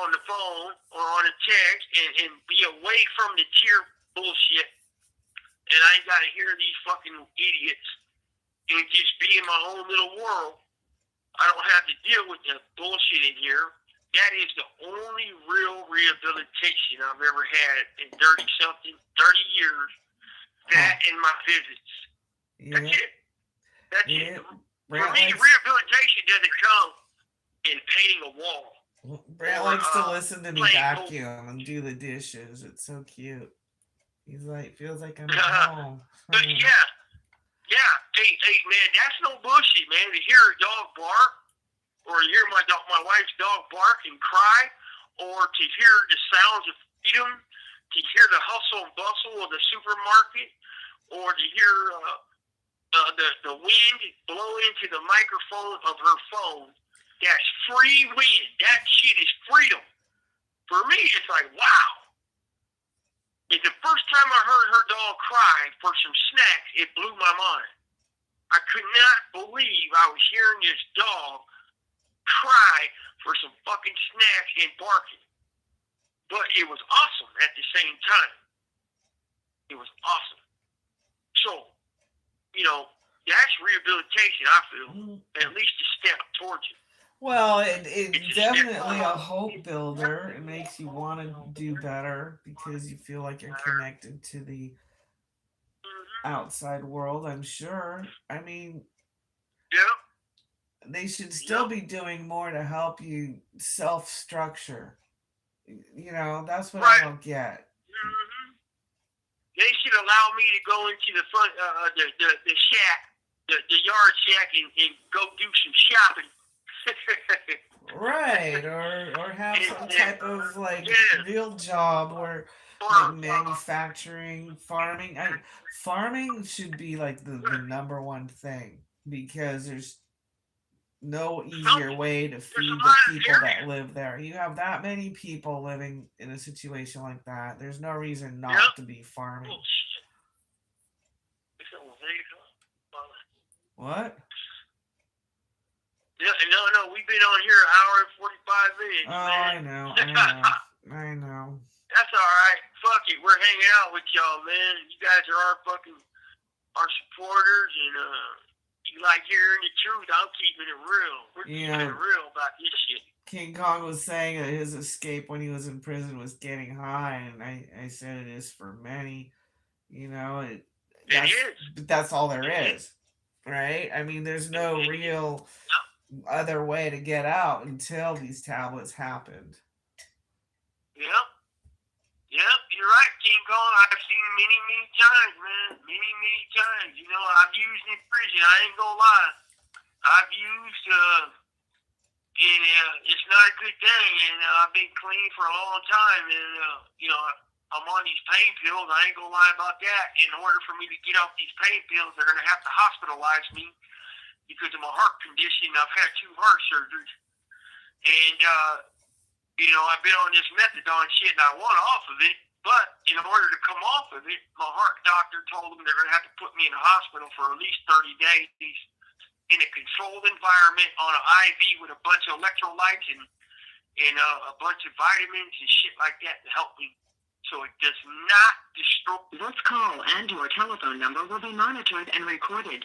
on the phone or on a text and be away from the tier bullshit. And I ain't got to hear these fucking idiots and just be in my own little world. I don't have to deal with the bullshit in here. That is the only real rehabilitation I've ever had in 30 years. That and my visits. Yeah. That's it. That's it. For me, rehabilitation doesn't come in painting a wall. Brant likes to listen to me vacuum and do the dishes. It's so cute. He's like, feels like I'm at home. Yeah. Hey, man, that's no bullshit, man. To hear a dog bark, or hear my wife's dog bark and cry, or to hear the sounds of freedom, to hear the hustle and bustle of the supermarket, or to hear the wind blow into the microphone of her phone. That's free wind. That shit is freedom. For me, it's like, wow. And the first time I heard her dog cry for some snacks, it blew my mind. I could not believe I was hearing this dog cry for some fucking snacks and barking. But it was awesome at the same time. It was awesome. So, that's rehabilitation, I feel. At least a step towards it. Well, it's definitely a hope builder. It makes you want to do better because you feel like you're connected to the outside world, I'm sure. I mean, Yep. they should still Yep. be doing more to help you self structure. You know, that's what I Right. don't get. Mm-hmm. They should allow me to go into the front, the shack, the yard shack, and go do some shopping. Right, or have some type of like Yeah. real job or like Farm. manufacturing, farming. Farming should be like the number one thing because there's no easier Something. way to There's a feed the lot of people that areas. live there. You have that many people living in a situation like that. There's no reason Yep. not to be farming. Oh shit. It's almost 8 o'clock. What? Yeah, no, we've been on here an hour and 45 minutes, Oh, man. I know. I know. That's all right. Fuck it, we're hanging out with y'all, man. You guys are our supporters, and you like hearing the truth. I'm keeping it real. We're keeping it real about this shit. King Kong was saying that his escape when he was in prison was getting high, and I said it is for many. You know, that's all there is, right? I mean, there's no real other way to get out until these tablets happened. Yep. Yep, you're right, King Kong. I've seen many, many times, man. Many, many times. You know, I've used in prison. I ain't gonna lie. I've used, and it's not a good thing. And I've been clean for a long time. And, you know, I'm on these pain pills. I ain't gonna lie about that. In order for me to get off these pain pills, they're gonna have to hospitalize me because of my heart condition. I've had 2 heart surgeries. And, you know, I've been on this methadone shit and I want off of it, but in order to come off of it, my heart doctor told them they're going to have to put me in a hospital for at least 30 days in a controlled environment on an IV with a bunch of electrolytes and a bunch of vitamins and shit like that to help me so it does not destroy. This call and your telephone number will be monitored and recorded.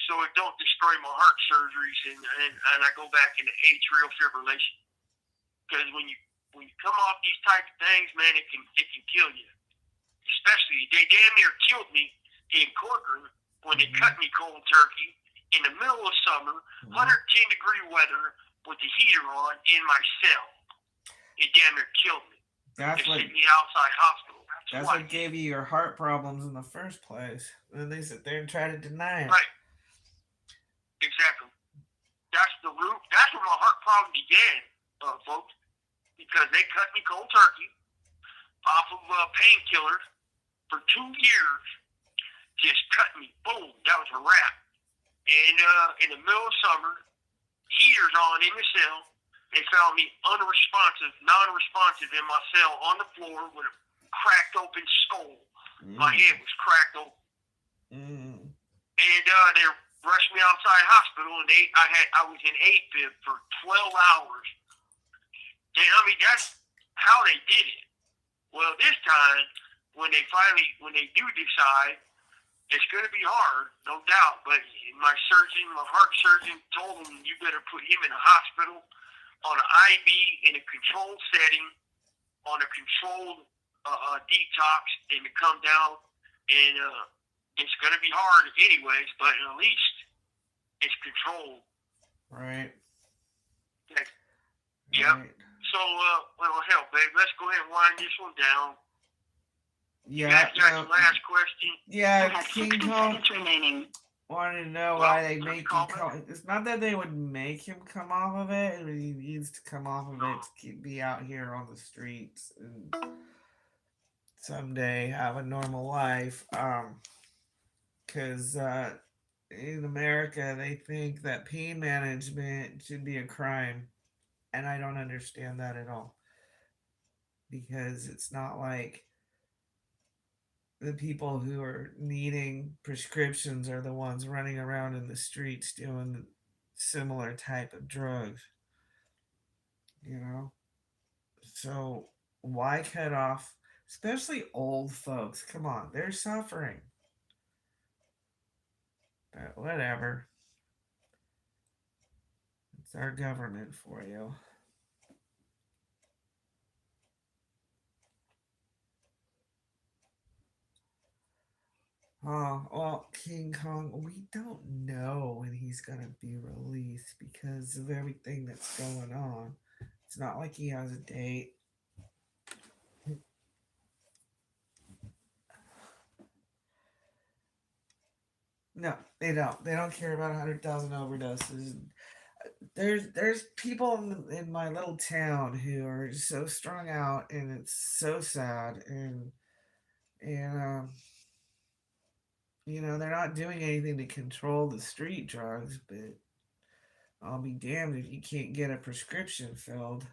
So it don't destroy my heart surgeries and I go back into atrial fibrillation. Because when you come off these type of things, man, it can kill you. Especially they damn near killed me in Corcoran when they cut me cold turkey in the middle of summer, 110-degree weather with the heater on in my cell. It damn near killed me. They sent me outside hospital. That's what gave you your heart problems in the first place. And they sit there and try to deny it. Right. Exactly. That's the root. That's where my heart problem began, folks. Because they cut me cold turkey off of painkillers for 2 years. Just cut me. Boom. That was a wrap. And in the middle of summer, heaters on in the cell. They found me non-responsive in my cell on the floor with a cracked open skull. My head was cracked open. And they rushed me outside hospital, and I was in AFib for 12 hours. And I mean, that's how they did it. Well, this time, when they do decide, it's going to be hard, no doubt. But my heart surgeon, told him, you better put him in a hospital on an IV in a controlled setting, on a controlled detox, and to come down. And it's going to be hard anyways, but at least it's controlled. Right. Okay. Yep. Right. So, well, hell, babe, let's go ahead and wind this one down. Yeah. You got your last question? Yeah, King Kong remaining. wanted to know why they make him come. It's not that they would make him come off of it. He needs to come off of it to be out here on the streets and someday have a normal life. Because in America, they think that pain management should be a crime. And I don't understand that at all. Because it's not like the people who are needing prescriptions are the ones running around in the streets doing similar type of drugs. You know? So why cut off, especially old folks? Come on, they're suffering. But whatever. It's our government for you. Oh, well, King Kong, we don't know when he's going to be released because of everything that's going on. It's not like he has a date. No, they don't. They don't care about 100,000 overdoses. There's people in my little town who are so strung out, and it's so sad. And they're not doing anything to control the street drugs, but I'll be damned if you can't get a prescription filled.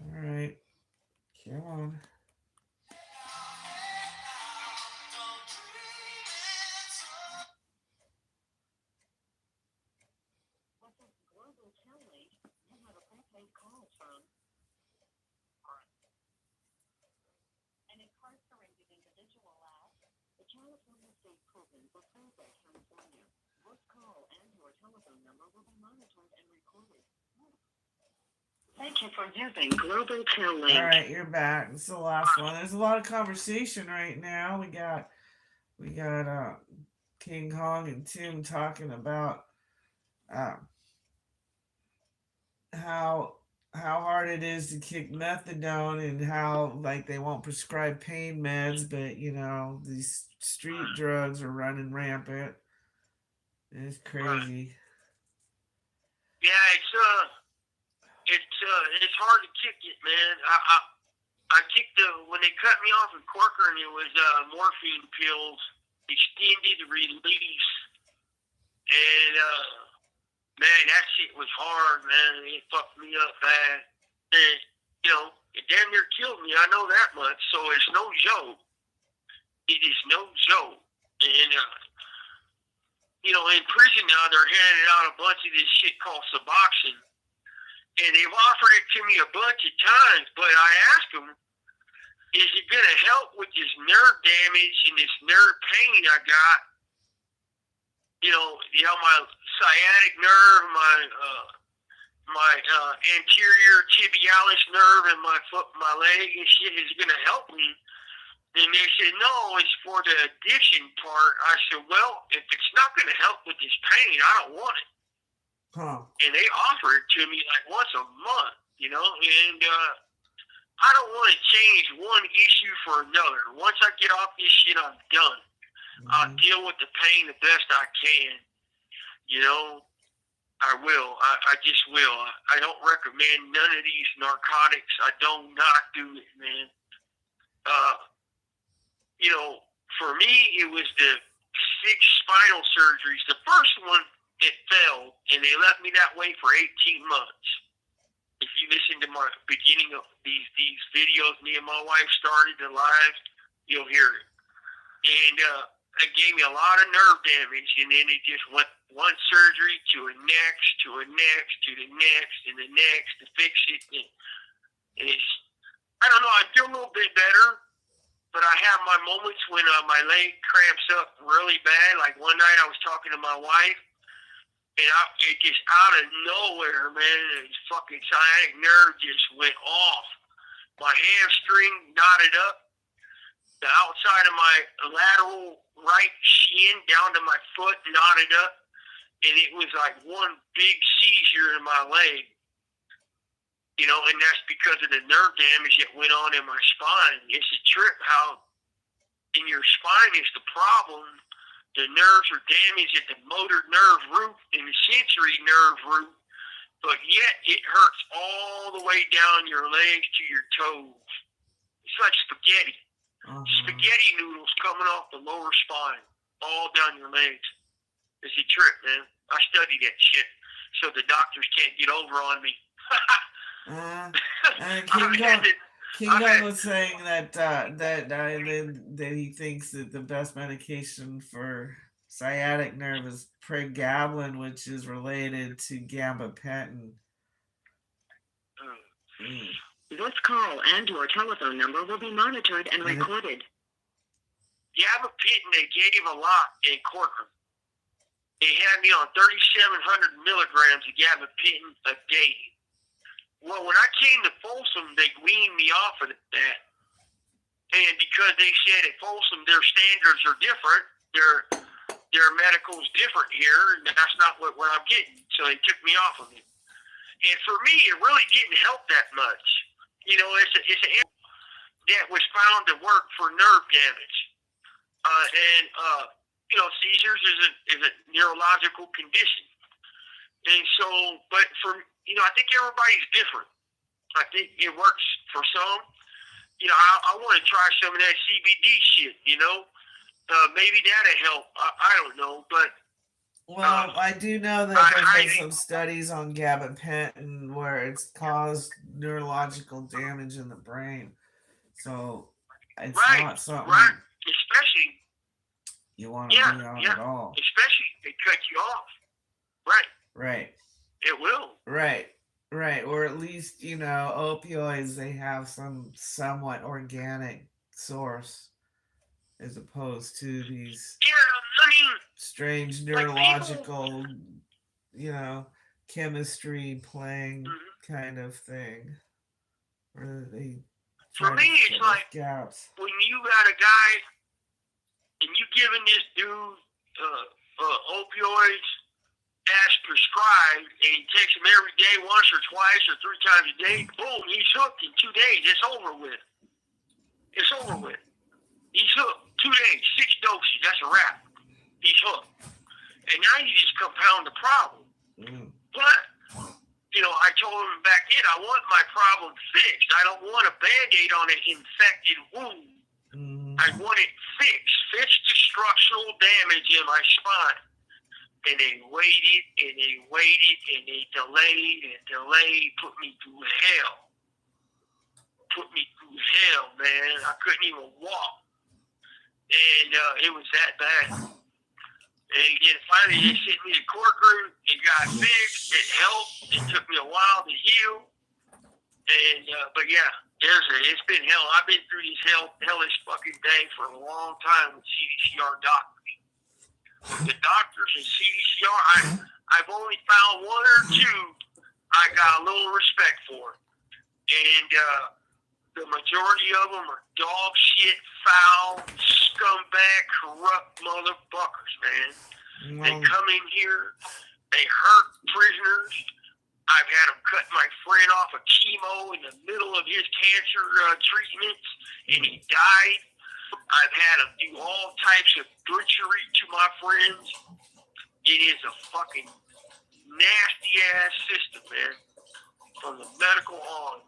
All right, come on. With this global template, you have a prepaid call from an incarcerated individual at the California State Prison for Probate, California. This call and your telephone number will be monitored and recorded. Thank you for using Global Tel Link. All right, you're back. This is the last one. There's a lot of conversation right now. We got King Kong and Tim talking about uh, how hard it is to kick methadone and how like they won't prescribe pain meds, but these street drugs are running rampant. It's crazy. Yeah, it's hard to kick it, man. I kicked when they cut me off in Corcoran, it was morphine pills, extended release, and man, that shit was hard, man. It fucked me up bad, and it damn near killed me. I know that much, so it's no joke. It is no joke, and in prison now they're handing out a bunch of this shit called Suboxone. And they've offered it to me a bunch of times, but I asked them, is it going to help with this nerve damage and this nerve pain I got? My sciatic nerve, my anterior tibialis nerve in my foot, my leg and shit, is it going to help me? And they said, no, it's for the addiction part. I said, well, if it's not going to help with this pain, I don't want it. Huh. And they offer it to me like once a month, and I don't want to change one issue for another. Once I get off this shit, I'm done. Mm-hmm. I'll deal with the pain the best I can. I will. I just will. I don't recommend none of these narcotics. I do not do it, man. For me, it was the 6 spinal surgeries. The first one, it failed, and they left me that way for 18 months. If you listen to my beginning of these videos me and my wife started the live, you'll hear it. And it gave me a lot of nerve damage, and then it just went one surgery to a next, to a next, to the next, and the next to fix it. And it's, I don't know, I feel a little bit better, but I have my moments when my leg cramps up really bad. Like one night I was talking to my wife, and it just out of nowhere, man, this fucking sciatic nerve just went off. My hamstring knotted up. The outside of my lateral right shin down to my foot knotted up. And it was like one big seizure in my leg. And that's because of the nerve damage that went on in my spine. It's a trip how in your spine is the problem. The nerves are damaged at the motor nerve root and the sensory nerve root, but yet it hurts all the way down your legs to your toes. It's like spaghetti. Uh-huh. Spaghetti noodles coming off the lower spine, all down your legs. It's a trip, man. I study that shit, so the doctors can't get over on me. King Kong was saying that he thinks that the best medication for sciatic nerve is pregabalin, which is related to gabapentin. This call and your telephone number will be monitored and recorded. Gabapentin, they gave a lot in Corcoran. They had me on 3,700 milligrams of gabapentin a day. Well, when I came to Folsom, they weaned me off of that. And because they said at Folsom their standards are different, their medical's different here, and that's not what I'm getting. So they took me off of it. And for me, it really didn't help that much. You know, it's an that was found to work for nerve damage. You know, seizures is a neurological condition. And so, but for, you know, I think everybody's different. I think it works for some. You know, I want to try some of that CBD shit, you know. Maybe that'll help. I don't know, but. Well, I do know that there's been some studies on gabapentin where it's caused neurological damage in the brain. So it's not something especially you want to be on at all. Especially if they cut you off. Right. It will. Right. Or at least, you know, opioids, they have some somewhat organic source as opposed to these strange neurological, you know, chemistry playing kind of thing. Where they for me, it's like gaps. When you got a guy and you giving this dude opioids as prescribed, and he takes them every day, once or twice or 3 times a day, boom, he's hooked in 2 days. It's over with. He's hooked. 2 days, 6 doses. That's a wrap. He's hooked. And now you just compound the problem. But, you know, I told him back then, I want my problem fixed. I don't want a Band-Aid on an infected wound. I want it fixed. Fix the structural damage in my spine. And they waited, and they delayed, and delayed, put me through hell. Man. I couldn't even walk. And it was that bad. And then finally they sent me to court room. It got fixed. It helped. It took me a while to heal. And but yeah, it's been hell. I've been through this hellish fucking thing for a long time with CDCR doctors. The doctors and CDCR, I've only found 1 or 2 I got a little respect for. And the majority of them are dog shit, foul, scumbag, corrupt motherfuckers, man. They come in here, they hurt prisoners. I've had them cut my friend off of chemo in the middle of his cancer treatments, and he died. I've had them do all types of butchery to my friends. It is a fucking nasty-ass system, man, from the medical on.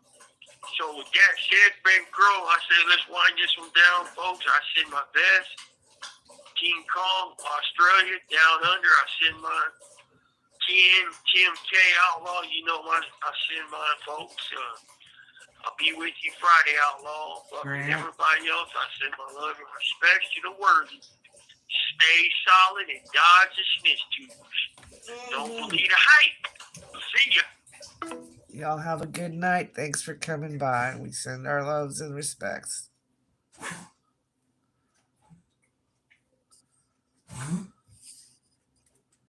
So with that said, Ben Crow, I said, let's wind this one down, folks. I send my best. King Kong, Australia, down under, I send mine. Tim K, Outlaw, you know I send mine, folks. I'll be with you Friday, Outlaw. Brant. Everybody else, I send my love and respect to the worthy. Stay solid and dodge the snitch tubes. Don't believe the hype. See ya. Y'all have a good night. Thanks for coming by. We send our loves and respects.